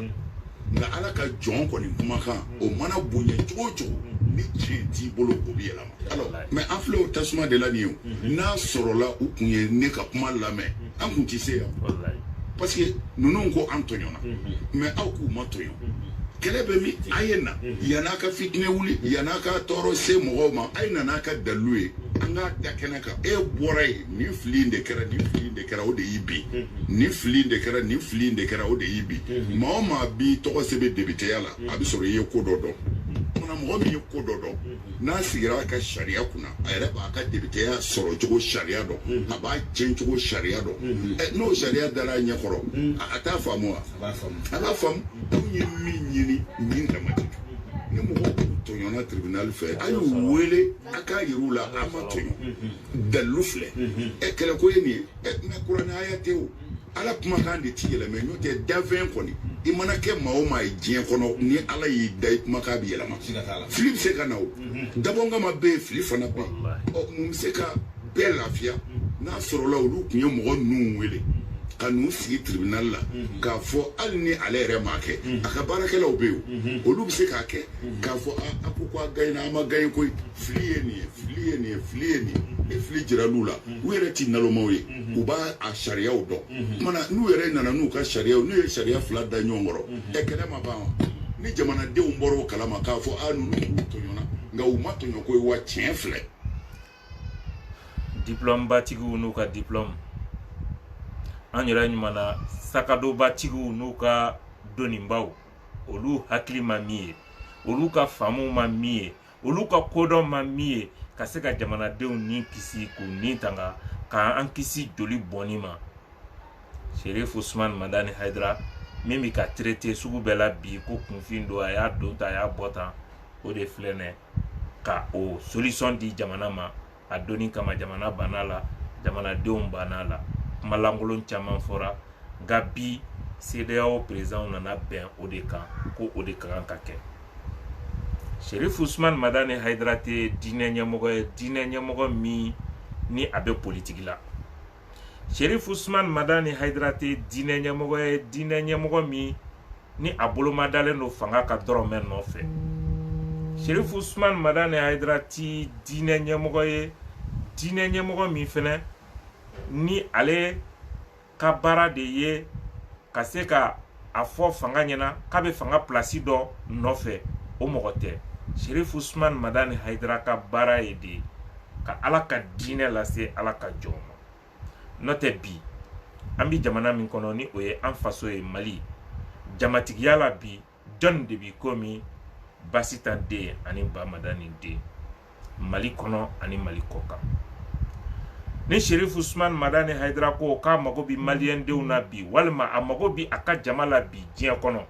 nka ala ka jɔn kɔni kumakan o mana bonya cogo o cogo ni tiɲɛ t'i bolo o bɛ yɛlɛma alors mais an filɛ o tasuma de la nin ye o n'a sɔrɔla u kun ye ne ka kuma lamɛn an kun tɛ se yan parce que ninnu ko an tɔɲɔna mais aw k'u ma tɔɲɔ kɛlɛ bɛ min a ye na yan'a ka fitinɛ wuli yan'a ka tɔɔrɔ se mɔgɔw ma a ye nan'a ka dalilu ye an k'a da kɛnɛ kan e bɔra yen nin fili in de kɛra nin fili in de kɛra o de y'i bin nin fili in de kɛra nin fili in de kɛra o de y'i bin maa o maa b'i tɔgɔ sɛbɛn debiteya la a bɛ sɔrɔ i ye ko dɔ dɔn kumana mɔgɔ min ye ko dɔ dɔn n'a sigira a ka sariya kunna a yɛrɛ b'a ka debiteya sɔrɔ cogo sariya dɔn a b'a tiɲɛ cogo sariya dɔn n'o sariya dara a ɲɛkɔrɔ a t'a faamu wa a b'a faamu anw ye min ɲini nin damati ni mɔgɔw k'u tɔɲɔna tribunal fɛ a y'u wele a k'a yir'u la a ma tɔɲɔ dalilu filɛ kɛlɛko ye nin ye mais kuranɛ aya tɛ o ala kumakan de ti yɛlɛmɛ n'o tɛ dafɛn kɔni i mana kɛ maa o maa ye diɲɛ kɔnɔ ni ala y'i da i kumakan bɛ yɛlɛma fili bɛ se ka na o dabɔnkama bɛ yen fili fana bɛ yen mun bɛ se ka bɛɛ lafiya n'a sɔrɔla olu tun ye mɔgɔ ninnu wele ka n'u sigi tribunal la k'a fɔ hali ni ale yɛrɛ m'a kɛ a ka baarakɛlaw bɛ yen olu bɛ se k'a kɛ k'a fɔ a ko ko a gagné an ma gagné koyi fili ye nin ye fili ye nin ye fili ye nin ye ni fili jiral'u la u yɛrɛ ti nalomaw ye u b'a a sariyaw dɔn kumana n'u yɛrɛ nana n'u ka sariyaw n'u ye sariya fila da ɲɔgɔn kɔrɔ kɛlɛ ma ban wa ni jamanadenw bɔra o kalama k'a fɔ a ninnu k'u tɔɲɔna nka u ma tɔɲɔ ko ye wa tiɲɛ filɛ diplôme batigiw n'u ka diplôme an yɛrɛ ɲumana sakadobatigiw n'u ka dɔnnibaw olu hakili ma min ye olu ka faamu ma min ye olu ka kodɔn ma min ye ka se ka jamanadenw ni kisi k'u ni tanga k'an kisi joli bɔnni ma Sheriff Ousmane Madani Haidara min bɛ ka traité sugu bɛɛ la bi ko kunfin don a y'a don ta a y'a bɔ tan o de filɛ nin ye ka o solution di jamana ma a donni kama jamana banna la jamanadenw banna la kuma lankolon caman fɔra nka bi CEDEAO président nana bɛn o de kan ko o de ka kan ka kɛ Sheriff Ousmane Madani Haidara tɛ diinɛ ɲɛmɔgɔ ye diinɛ ɲɛmɔgɔ min ni a bɛ politique la Sheriff Ousmane Madani Haidara tɛ diinɛ ɲɛmɔgɔ ye diinɛ ɲɛmɔgɔ min ni a bolo ma dalen don fanga ka dɔrɔmɛ nɔfɛ Sheriff Ousmane Madani Haidara tɛ diinɛ ɲɛmɔgɔ ye diinɛ ɲɛmɔgɔ min fɛnɛ ni ale ka baara de ye ka se ka a fɔ fanga ɲɛna k'a bɛ fanga place dɔ nɔfɛ o mɔgɔ tɛ Sheriff Ousmane Madani Haidara ka baara ye de ka ala ka diinɛ lase ala ka jɔn ma n'o tɛ bi an bɛ jamana min kɔnɔ ni o ye an faso ye Mali jamatigiya la bi jɔn de bi komi Basitan den ani Ba Madani den Mali kɔnɔ ani Mali kɔkan ni Sheriff Ousmane Madani Haidara ko k'a mago bi maliyɛn denw na bi walima a mago bi a ka jama la bi diɲɛ kɔnɔ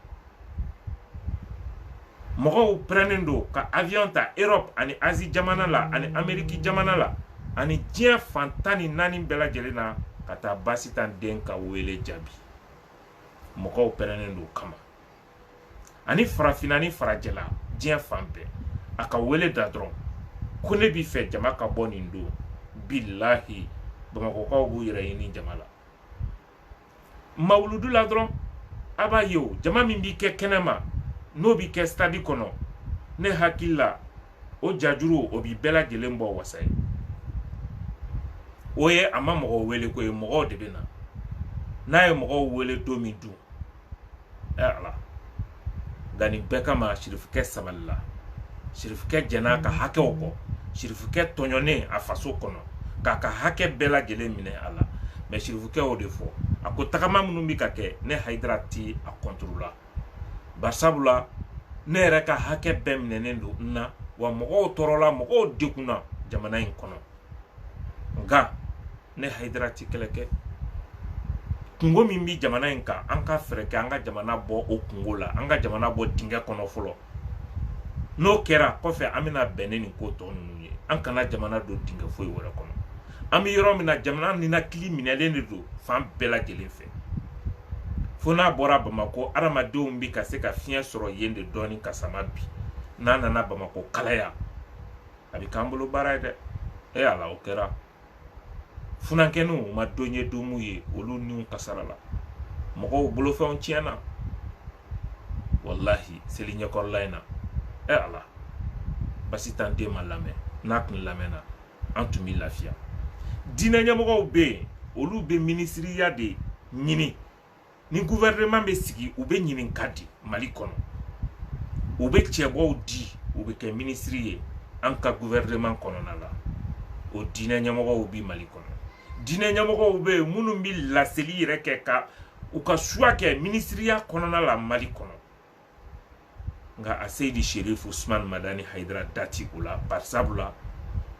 mɔgɔw pɛrɛnnen don ka avion ta Europe ani Asie jamana la ani Amérique jamana la ani diɲɛ fan 14 bɛɛ lajɛlen na ka taa Basitan den ka wele jaabi mɔgɔw pɛrɛnnen don kama ani farafina ni farajɛla diɲɛ fan bɛɛ a ka wele da dɔrɔn ko ne bi fɛ jama ka bɔ nin don billahi Bamakɔkaw b'u yɛrɛ ɲini jama la mawuludu la dɔrɔn a b'a ye o jama min bi kɛ kɛnɛma n'o bi kɛ stade kɔnɔ ne hakili la o jajuru o bi bɛɛ lajɛlen bɔ wasa ye o ye a ma mɔgɔw wele ko ye mɔgɔw de bɛ na n'a ye mɔgɔw wele don min dun ala nka nin bɛɛ kama Sheriffkɛ sabalila Sheriffkɛ jɛn'a ka hakɛw kɔ Sheriffkɛ tɔɲɔnen a faso kɔnɔ k'a ka hakɛ bɛɛ lajɛlen minɛ a la mais Sheriffkɛ o de fɔ a ko tagama minnu bi ka kɛ ne Haidara ti a contre la barisabula ne yɛrɛ ka hakɛ bɛɛ minɛnen don n na wa mɔgɔw tɔɔrɔla mɔgɔw degunna jamana in kɔnɔ nka ne Haidara ti kɛlɛ kɛ kungo min bi jamana in kan an ka fɛrɛ kɛ an ka jamana bɔ o kungo la an ka jamana bɔ dingɛ kɔnɔ fɔlɔ n'o kɛra kɔfɛ an bɛna bɛn ni ko tɔ ninnu ye an kana jamana don dingɛ foyi wɛrɛ kɔnɔ an bɛ yɔrɔ min na jamana ninakili minɛlen de don fan bɛɛ lajɛlen fɛ fo n'a bɔra Bamako adamadenw bi ka se ka fiɲɛ sɔrɔ yen de dɔɔni ka sama bi n'a nana Bamako kalaya a bɛ k'an bolo baara ye dɛ ala o kɛra funankɛninw ma don ye don mun ye olu niw kasara la mɔgɔw bolofɛnw tiɲɛna wallahi seli ɲɛkɔrɔla in na ala Basitan den ma lamɛn n'a tun lamɛnna an tun bɛ lafiya diinɛ ɲɛmɔgɔw bɛ yen olu bɛ minisiriya de ɲini ni gouvernement bɛ sigi u bɛ ɲininka di Mali kɔnɔ u bɛ cɛbɔw di u bɛ kɛ minisiri ye an ka gouvernement kɔnɔna la o diinɛ ɲɛmɔgɔw bi Mali kɔnɔ diinɛ ɲɛmɔgɔw bɛ yen minnu bɛ laseli yɛrɛ kɛ ka u ka choix kɛ minisiriya kɔnɔna la Mali kɔnɔ nka a Seydi Sheriff Ousmane Madani Haidara dati o la barisabula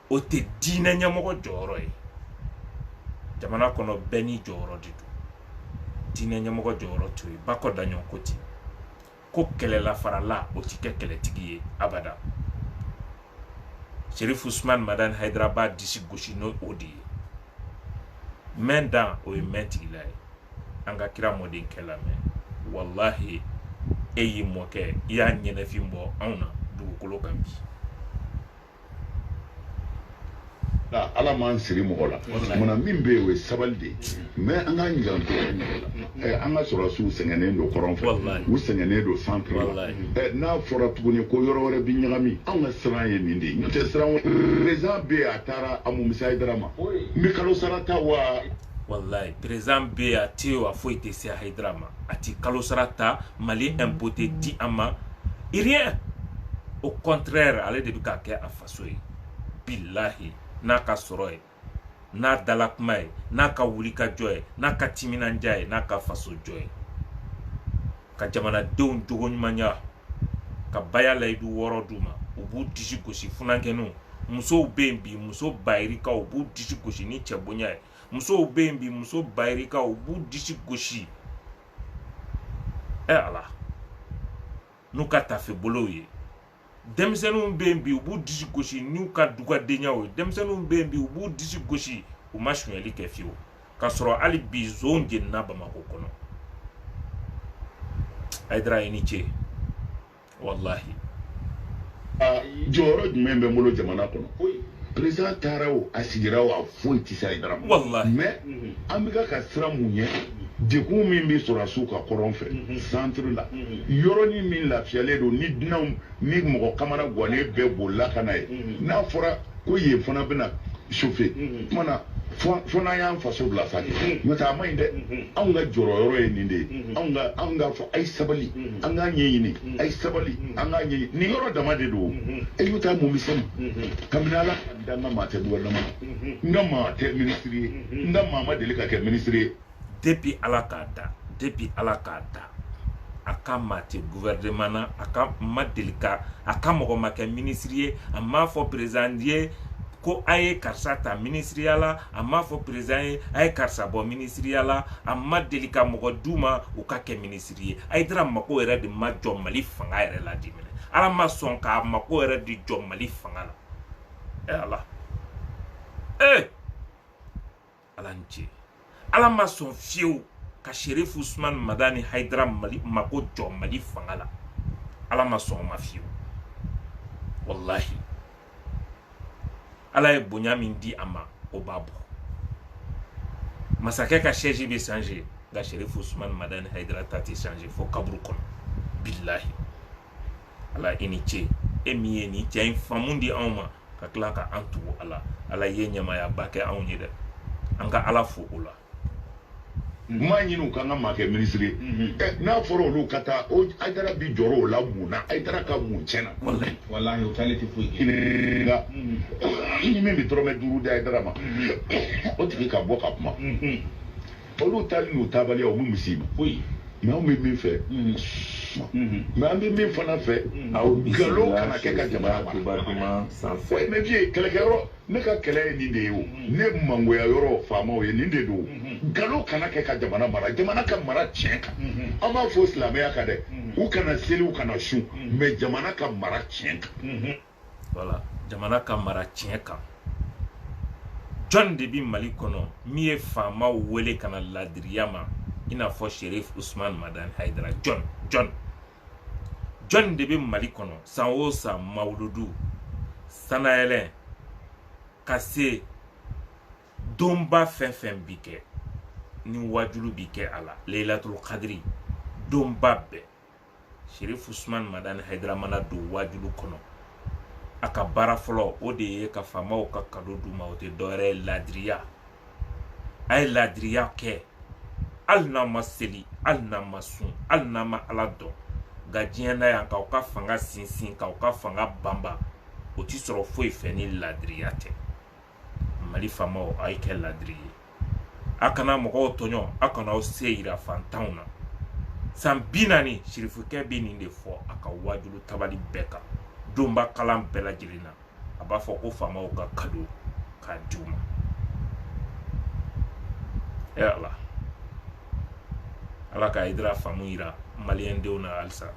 o tɛ diinɛ ɲɛmɔgɔ jɔyɔrɔ ye jamana kɔnɔ bɛɛ ni jɔyɔrɔ de don diinɛ ɲɛmɔgɔ jɔyɔrɔ t'o ye Bakɔ Daɲɔn ko ten ko kɛlɛlafarala o ti kɛ kɛlɛtigi ye abada Sheriff Ousmane Madani Haidara b'a disi gosi n'o de ye main dan o ye main tigila ye anga kira modin kelame wallahi eyi moke ya nyene fimbo auna dugukolo kan bi ala man siri mɔgɔ la muna min bɛ yen o ye sabali de mais an ka ɲininka an ka sɔrɔsiw sɛgɛnnen don kɔrɔn fɛ u sɛgɛnnen don centre la n'a fɔra tuguni ko yɔrɔ wɛrɛ bi ɲagami anw ka siran ye nin de ye n'o tɛ siran président bɛ yen a taara Amu-Musa Haidara ma n bɛ kalo sara ta wa wallahi président bɛ yen a tɛ yen a foyi tɛ se Haidara ma a ti kalo sara ta Mali impôt tɛ di a ma rien au contraire ale de bɛ ka kɛ a faso ye billahi n'a ka sɔrɔ ye n'a dala kuma ye n'a ka wuli ka jɔ ye n'a ka timinanja ye n'a ka faso jɔ ye ka jamanadenw jogo ɲumanya ka baya layidu wɔɔrɔ d'u ma u b'u disi gosi funankɛninw musow bɛ yen bi muso bayirikaw u b'u disi gosi ni cɛ bonya ye musow bɛ yen bi muso bayirikaw u b'u disi gosi ala n'u ka tafe bolow ye denmisɛnninw bɛ yen bi u b'u disi gosi n'u ka dugadenyaw ye denmisɛnninw bɛ yen bi u b'u disi gosi u ma suɲɛli kɛ fiyewu ka sɔrɔ hali bi zon jenina Bamako kɔnɔ Haidara ye ni ce wallahi jɔyɔrɔ jumɛn bɛ n bolo jamana kɔnɔ président taara o a sigira o a foyi tɛ se Haidara ma wallahi mais an bɛ ka siran mun ɲɛ dekun min bɛ sɔrɔsiw ka kɔrɔn fɛ centre la yɔrɔnin min lafiyalen don ni dunanw ni mɔgɔ kamana gannen bɛɛ bolila ka na ye n'a fɔra ko yen fana bɛna chauffer kumana fo n'an y'an faso bila sa kɛ n'o tɛ a ma ɲi dɛ anw ka jɔyɔrɔ ye nin de ye anw k'a fɔ a ye sabali an k'a ɲɛɲini a ye sabali an k'a ɲɛɲini nin yɔrɔ dama de don e y'o ta mun misɛn kabini ala ka n ka maa tɛ gouvernement n ka maa tɛ ministre ye n ka maa ma deli ka kɛ ministre ye depuis ala k'a da a ka maa tɛ gouvernement na a ka ma deli ka a ka mɔgɔ ma kɛ ministre ye a m'a fɔ président ye ko a ye karisa ta ministriya la a m'a fɔ président ye a ye karisa bɔ ministriya la a ma deli ka mɔgɔ d'u ma u ka kɛ ministre ye Haidara mako yɛrɛ de ma jɔ Mali fanga yɛrɛ la di minɛ ala ma sɔn k'a mako yɛrɛ de jɔ Mali fanga la ala ala ni ce ala ma sɔn fiyewu ka Sheriff Usman Madani Haidara mako jɔ Mali fanga la ala ma sɔn ma fiyewu wallahi ala ye bonya min di a ma o b'a bɔ masakɛ ka siège bɛ changer nka Sheriff Usman Madani Haidara ta tɛ changer fo kaburu kɔnɔ billahi ala i ni ce e min ye nin cɛ in faamu di anw ma ka tila ka an tugu ala ye ɲamayaba kɛ anw ye dɛ an ka ala fo o la maa ɲini u ka n ka maa kɛ ministre ye n'a fɔra olu ka taa Haidara bi jɔrɔ o la mun na Haidara ka mun tiɲɛna wallahi o t'ale tɛ foyi kɛ nka ni min bɛ dɔrɔmɛ 5 di Haidara ma o tigi ka bɔ ka kuma olu taali n'u taabaliya o min misi ma foyi mais anw bɛ min fɛ mais an bɛ min fana fɛ nkalon kana kɛ ka jamana mara mais vie kɛlɛkɛyɔrɔ ne ka kɛlɛ ye nin de ye o ne mangoya yɔrɔ faamaw ye nin de don nkalon kana kɛ ka jamana mara jamana ka mara tiɲɛ kan an b'a fɔ silamɛya kan dɛ u kana seli u kana sun mais jamana ka mara tiɲɛ kan voilà jamana ka mara tiɲɛ kan jɔn de bi Mali kɔnɔ min ye faamaw wele ka na ladiriya ma i n'a fɔ Sheriff Usman Madani Haidara jɔn de bɛ Mali kɔnɔ san o san mawuludu sanayɛlɛn ka se donba fɛn fɛn bi kɛ ni wajulu bi kɛ a la Laylatul Qadri donba bɛɛ Sheriff Usman Madani Haidara mana don wajulu kɔnɔ a ka baara fɔlɔ o de ye ka faamaw ka kado d'u ma o tɛ dɔwɛrɛ ye ladiriya a ye ladiriya kɛ hali n'a ma seli hali n'a ma sun hali n'a ma ala dɔn nka diɲɛ na yan k'aw ka fanga sinsin k'aw ka fanga banba o ti sɔrɔ foyi fɛ ni ladiriya tɛ Mali faamaw a ye kɛ ladiri ye a kana mɔgɔw tɔɲɔ a kana aw se yira fantanw na san 40 sirifukɛ bɛ nin de fɔ a ka wajulu tabali bɛɛ kan donba kalan bɛɛ lajɛlen na a b'a fɔ ko faamaw ka kado k'a di u ma ala ka Haidara faamu yira maliyɛndenw na halisa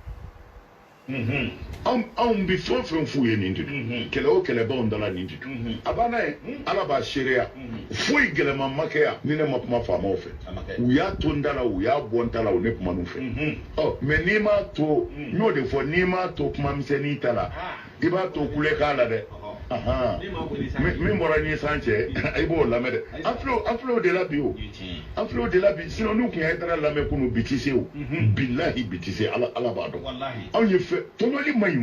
anw bi fɛn fɛn f'u ye nin de don kɛlɛ o kɛlɛbaw dala nin de don a banna ye ala b'a seereya foyi gɛlɛman ma kɛ yan ni ne ma kuma faamaw fɛ u y'a to n da la u y'a bɔ n ta la u ne kuma n'u fɛ mɛ n'i m'a to n y'o de fɔ n'i m'a to kuma misɛnnin ta la i b'a to kulekan la dɛ min bɔra ni san cɛ i b'o lamɛn dɛ an filɛ o de la bi o an filɛ o de la bi sinon n'u kun y'a taara lamɛn kunu bi ti se o bilahi bi ti se ala b'a dɔn anw ye fɛ tɔɲɔli ma ɲi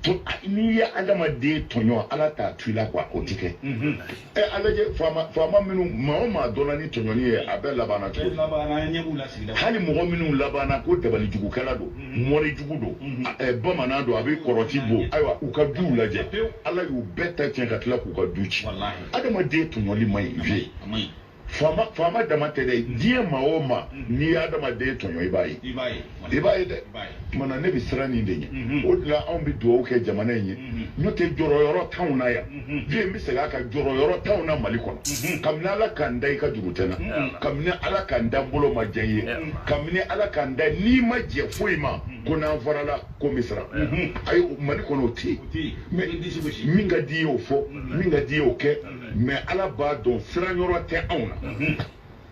o n'i ye adamaden tɔɲɔ ala t'a to i la quoi o ti kɛ a lajɛ faama minnu maa o maa dɔnna ni tɔɲɔli ye a bɛɛ labanna cogo di hali mɔgɔ minnu labanna ko dabali jugukɛla don mɔri jugu don bamanan don a bɛ kɔrɔti bɔ ayiwa u ka duw lajɛ ala y'u bɛɛ ta tiɲɛ ka tila k'u ka du ci adamaden tɔɲɔli ma ɲi vie faama dama tɛ dɛ diɲɛ maa o maa n'i ye adamaden tɔɲɔ i b'a ye dɛ kumana ne bɛ siran nin de ɲɛ o de la anw bɛ dugawu kɛ jamana in ye n'o tɛ jɔyɔrɔ t'anw na yan vie n bɛ segin a kan jɔyɔrɔ t'anw na mali kɔnɔ kabini ala k'an da i ka juru tɛ na kabini ala k'an da bolo ma jɛ i ye kabini ala k'an da n'i ma jɛ foyi ma ko n'an farala ko misira ayi mali kɔnɔ o tɛ yen mɛ min ka di ye o fɔ min ka di ye o kɛ mɛ ala b'a dɔn siranyɔrɔ tɛ anw na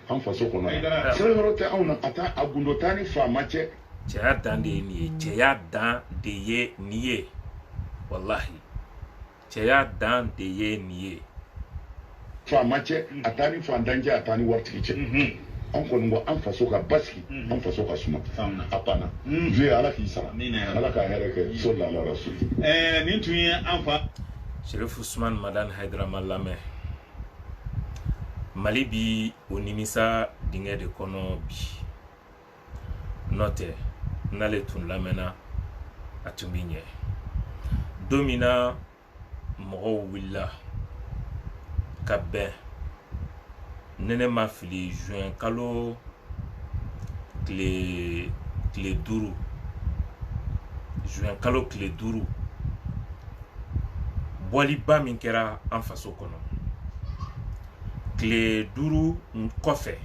an faso kɔnɔ yan siranyɔrɔ tɛ anw na a taa a gundo taa ni faama cɛ cɛya dan de ye nin ye cɛya dan de ye nin ye wallahi cɛya dan de ye nin ye faama cɛ a taa ni fantan cɛ a taa ni waritigi cɛ an kɔni ko an faso ka basigi an faso ka suma a panna vie ala k'i sara ala ka hɛrɛ kɛ sallallahu alaihi wasallam nin tun ye an fa Sheriff Ousmane Madani Haidara ma lamɛn Mali bi o nimisa dingɛ de kɔnɔ bi n'o tɛ n'ale tun lamɛnna a tun bi ɲɛ don min na mɔgɔw wulila ka bɛn nene ma fili juin kalo tile 5 juin kalo tile 5 bɔliba min kɛra an faso kɔnɔ tile 5 kɔfɛ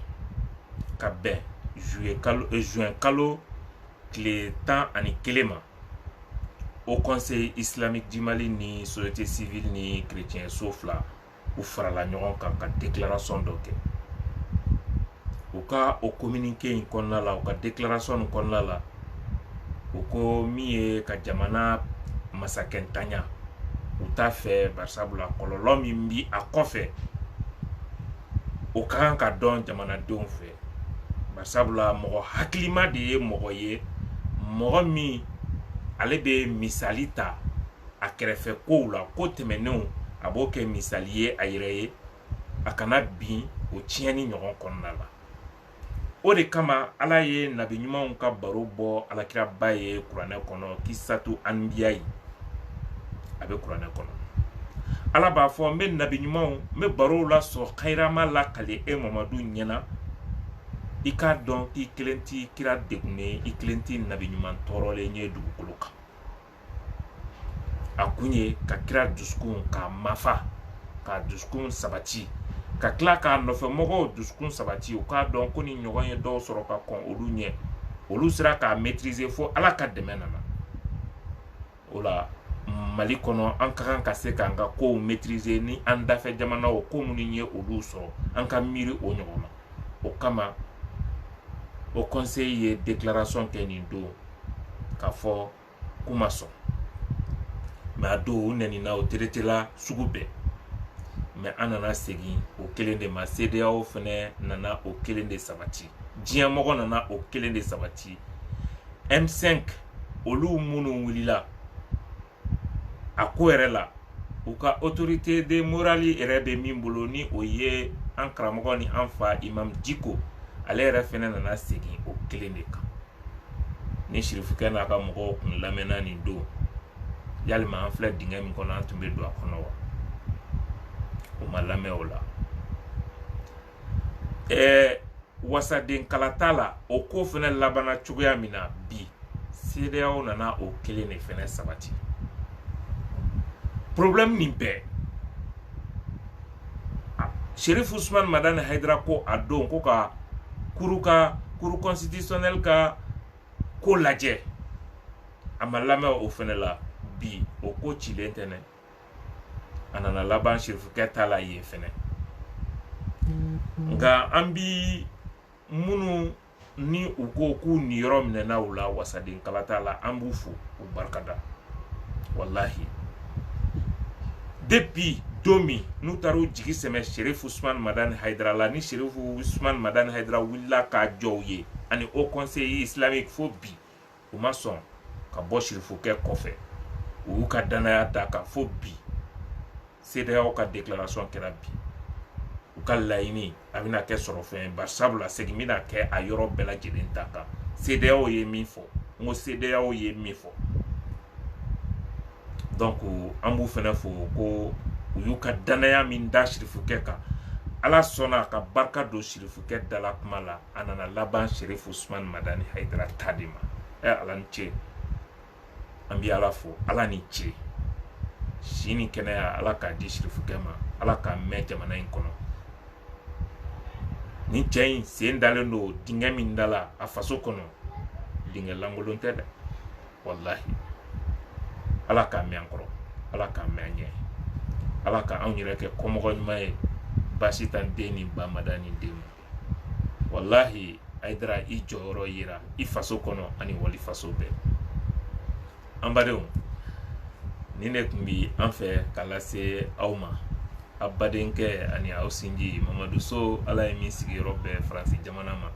ka bɛn juin kalo tile 11 ma au conseil islamique du Mali ni société civile ni chrétien so fila u farala ɲɔgɔn kan ka déclaration dɔ kɛ u ka o communiqué in kɔnɔna la u ka déclaration in kɔnɔna la u ko min ye ka jamana masakɛ ntanya u t'a fɛ barisabula kɔlɔlɔ min bi a kɔfɛ o ka kan ka dɔn jamanadenw fɛ barisabula mɔgɔ hakilima de ye mɔgɔ ye mɔgɔ min ale bɛ misali ta a kɛrɛfɛ kow la ko tɛmɛnenw a b'o kɛ misali ye a yɛrɛ ye a kana bin o tiɲɛni ɲɔgɔn kɔnɔna la o de kama ala ye nabi ɲumanw ka baro bɔ alakiraba ye kuranɛ kɔnɔ kisatu anbiyayi a bɛ kuranɛ kɔnɔ ala b'a fɔ n bɛ nabi ɲumanw n bɛ barow la sɔrɔ kairama la kale e mamadu ɲɛna i k'a dɔn k'i kelen t'i kira degunnen i kelen t'i nabi ɲuman tɔɔrɔlen ye dugukolo kan a kun ye ka kira dusukun k'a mafa k'a dusukun sabati ka tila k'a nɔfɛ mɔgɔw dusukun sabati u k'a dɔn ko ni ɲɔgɔn ye dɔw sɔrɔ ka kɔn olu ɲɛ olu sera k'a maîtriser fo ala ka dɛmɛ nana o la Mali kɔnɔ an ka kan ka se k'an ka kow maîtriser ni an dafɛ jamanaw ko minnu ye olu sɔrɔ an ka miiri o ɲɔgɔn na o kama o conseil ye déclaration kɛ nin don k'a fɔ k'u ma sɔn mais a don u nɛnina o teretela sugu bɛɛ mais an nana segin o kelen de ma CEDEAO fɛnɛ nana o kelen de sabati diɲɛ mɔgɔ nana o kelen de sabati M5 olu minnu wulila a ko yɛrɛ la u ka autorité de morale yɛrɛ bɛ min bolo ni o ye an karamɔgɔ ni an fa Imam Diko ale yɛrɛ fɛnɛ nana segin o kelen de kan ni Shirifukɛ n'a ka mɔgɔw kun lamɛnna nin don yalima an filɛ dingɛ min kɔnɔ an tun bɛ don a kɔnɔ wa o ma lamɛn o la wasaden kala t'a la o ko fɛnɛ labanna cogoya min na bi CEDEAO nana o kelen de fɛnɛ sabati problème nin bɛɛ Sheriff Ousmane Madani Haidara ko a don ko ka cour constitutionnel ka ko lajɛ amalame o fene la bi o ko cilen tene anana laban shirifu keta la ye fene nga ambi munu ni uko ku ni yoro mine na wula wasadin kalata la ambufu u barkada wallahi depuis domi nous taru jigi seme Sheriff Ousmane Madani Haidara la ni Sheriff Ousmane Madani Haidara willa ka joye ani au conseil islamique fo bi o ma son ka bo Sheriff ke kofe u ka danaya ta ka fo bi CEDEAO ka déclaration kera bi u ka layini abina ke soro fen ba sabula segimina ke a yoro bela jeden ta ka CEDEAO ye min fo ngo CEDEAO ye min fo donc ambu fena fo ko u ka danaya min da Sheriff ke ka ala sona ka barka do Sheriff ke dala kuma la anana laban Sheriff Ousmane Madani Haidara tadima ala nche ambi ala fo ala ni che shini kenaya ala ka di Sheriff ke ma ala ka me jamana in kono ni chain sen dalendo dinga min dala a faso kono dinga langolon tede wallahi ala ka me ankoro ala ka me anye ala ka anjire ke komogo nyumae basi tan deni ba Madani demu wallahi Haidara i joro yira i faso kono ani wali faso be ambadeo nine kumbi anfe kala se awma abadenke ani awsinji Mamadou So ala mi sigi robbe France jamana ma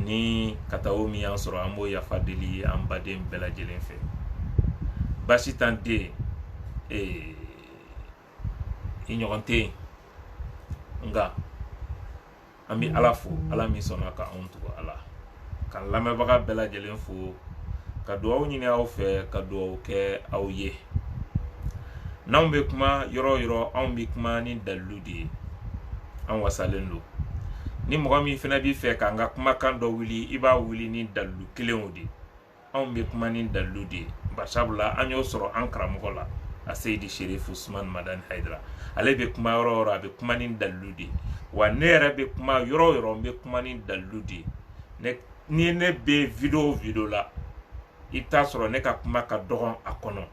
ni katawo mi ansoro ambo ya fadeli ambadem bela jelen fe basi tan de ignorante nga ami ala fo ala mi sona ka onto ala kan lame baga bela jelen fo ka duwaw nyini aw fe ka duwaw ke aw ye naw be kuma yoro an be kuma ni daludi an wasalendo ni mo mi fena bi fe ka nga kuma kan do wili iba wili ni dalu kilenodi an be kuma ni daludi basabula an yo soro an karamogola a Seydi Sheriff Ousmane Madani Haidara ale be kuma yoro be kuma ni daludi wa nere be kuma yoro be kuma ni daludi ne be video la ita soro ne ka kuma ka dogon akono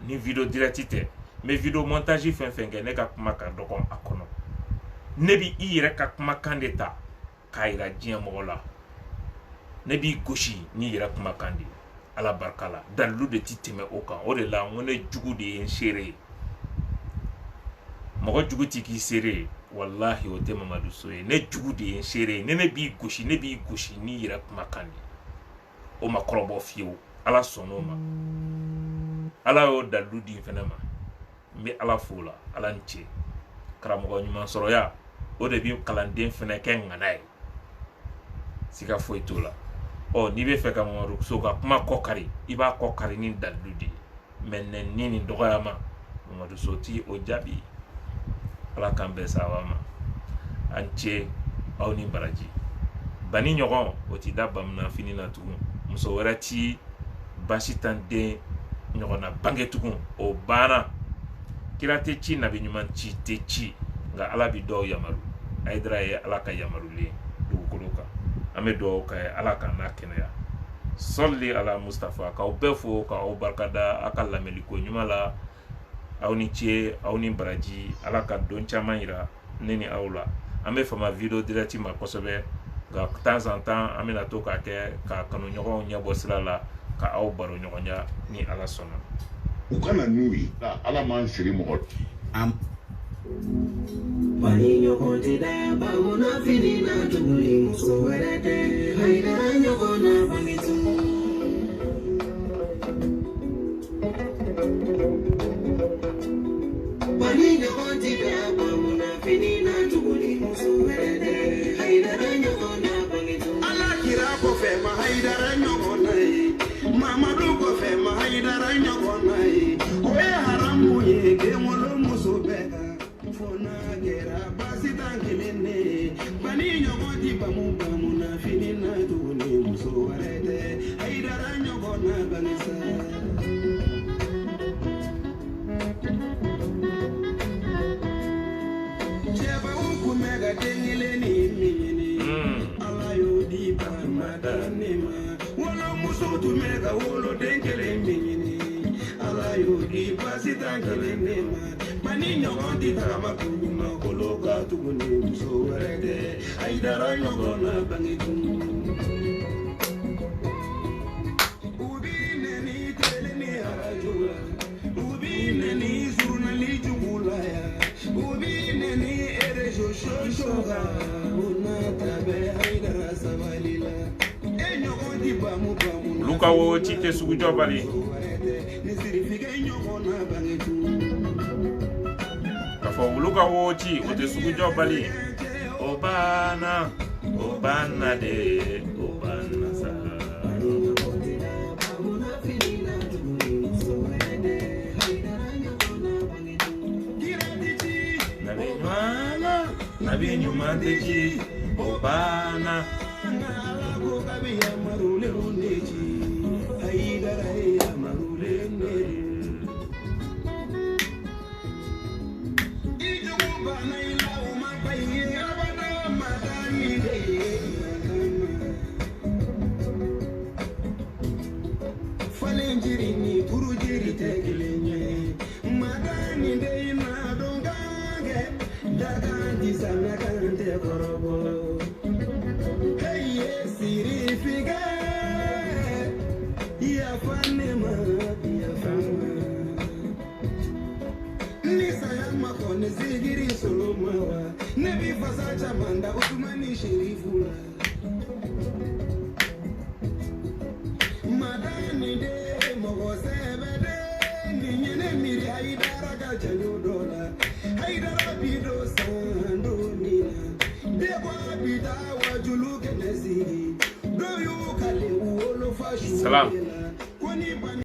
ni video directite mais video montage fenfenge ne ka kuma ka dogon akono ne bi ire ka kuma kandeta kaira diya mogola ne bi goshi ni ire kuma kandi ala barkala dalude titime okan o de la ngone jugu de enshere mogo jugu tiki sere wallahi o te Mamadou So ne jugu de enshere ne bi goshi ni ire kuma kandi o makrobo fiyo ala sonoma ala yo daludi fenema mbi ala fola ala nche karamogo nyuma soro ya o de bi kalanden fene ke nganai sika foi tola o ni be fe ka Mamadou So ka kuma kokari iba kokari ni daludi menen ni dogoyama Mamadou So ti o jabi ala kambe sawama anche aw ni baraji bani nyogon o ti dabam na fini na tugu muso werati basi tan de nyogona bangetugun o bana kirate chi nabi nyuman chi te chi nga ala bi do yamaru Haidara ye ala ka yamaru le dugukoloka ame do ka ala ka na kenaya solli ala Mustafa ka o befo ka o barkada akalla meliko nyumala awni che awni baraji ala ka don chamaira neni awla ame fama video direct ma kosobe ga temps en temps amena to ka ke ka kanu nyogo nyabo silala ka aw baro nyogonya ni ala sona u kana nui ala man siri mo Bani nyogo tida baguna fini na tuguli muso werete Haidara nyogo na bangitu Bani nyogo tida baguna fini na tuguli muso werete Haidara nyogo na bangitu ala kira ko fe ma Haidara nyogo nai Mamadou ko fe ma Haidara nyogo nai o e haramu ye ke molo muso beka fona gera basi tangilene bani nyogo di bamu na fini na tuguli muso werete Haidara nyogo na banisa Cheba uku mega dengile ni mini ala yo di Madani ma wala muso tun bɛ ka woloden kelen min ɲini ala y'o di baasi t'an kelen ne ma ni ɲɔgɔn ti tagama kun ɲuman kolo ka tuguni muso wɛrɛ tɛ Haidara ɲɔgɔn na bange tun u b'i nɛni tele ni arajo la u b'i nɛni journali jugu la yan u b'i nɛni réseaux sociaux kan o n'a ta bɛɛ Haidara sabali la e ɲɔgɔn ti bamu Luka wo ci te sugu jobali ni sirifike ɲɔgɔn na bange tun kafo Luka wo ci o te sugu jobali obana de obana sa nabi nyuma teji obana Manda Usmani Sherifula Madani de Mogosebede Ninyene miri Haidara Gachalu dola Haidara bido sandonina Dewa bida wajulu kenesi Do you kale uolo fashu Salam.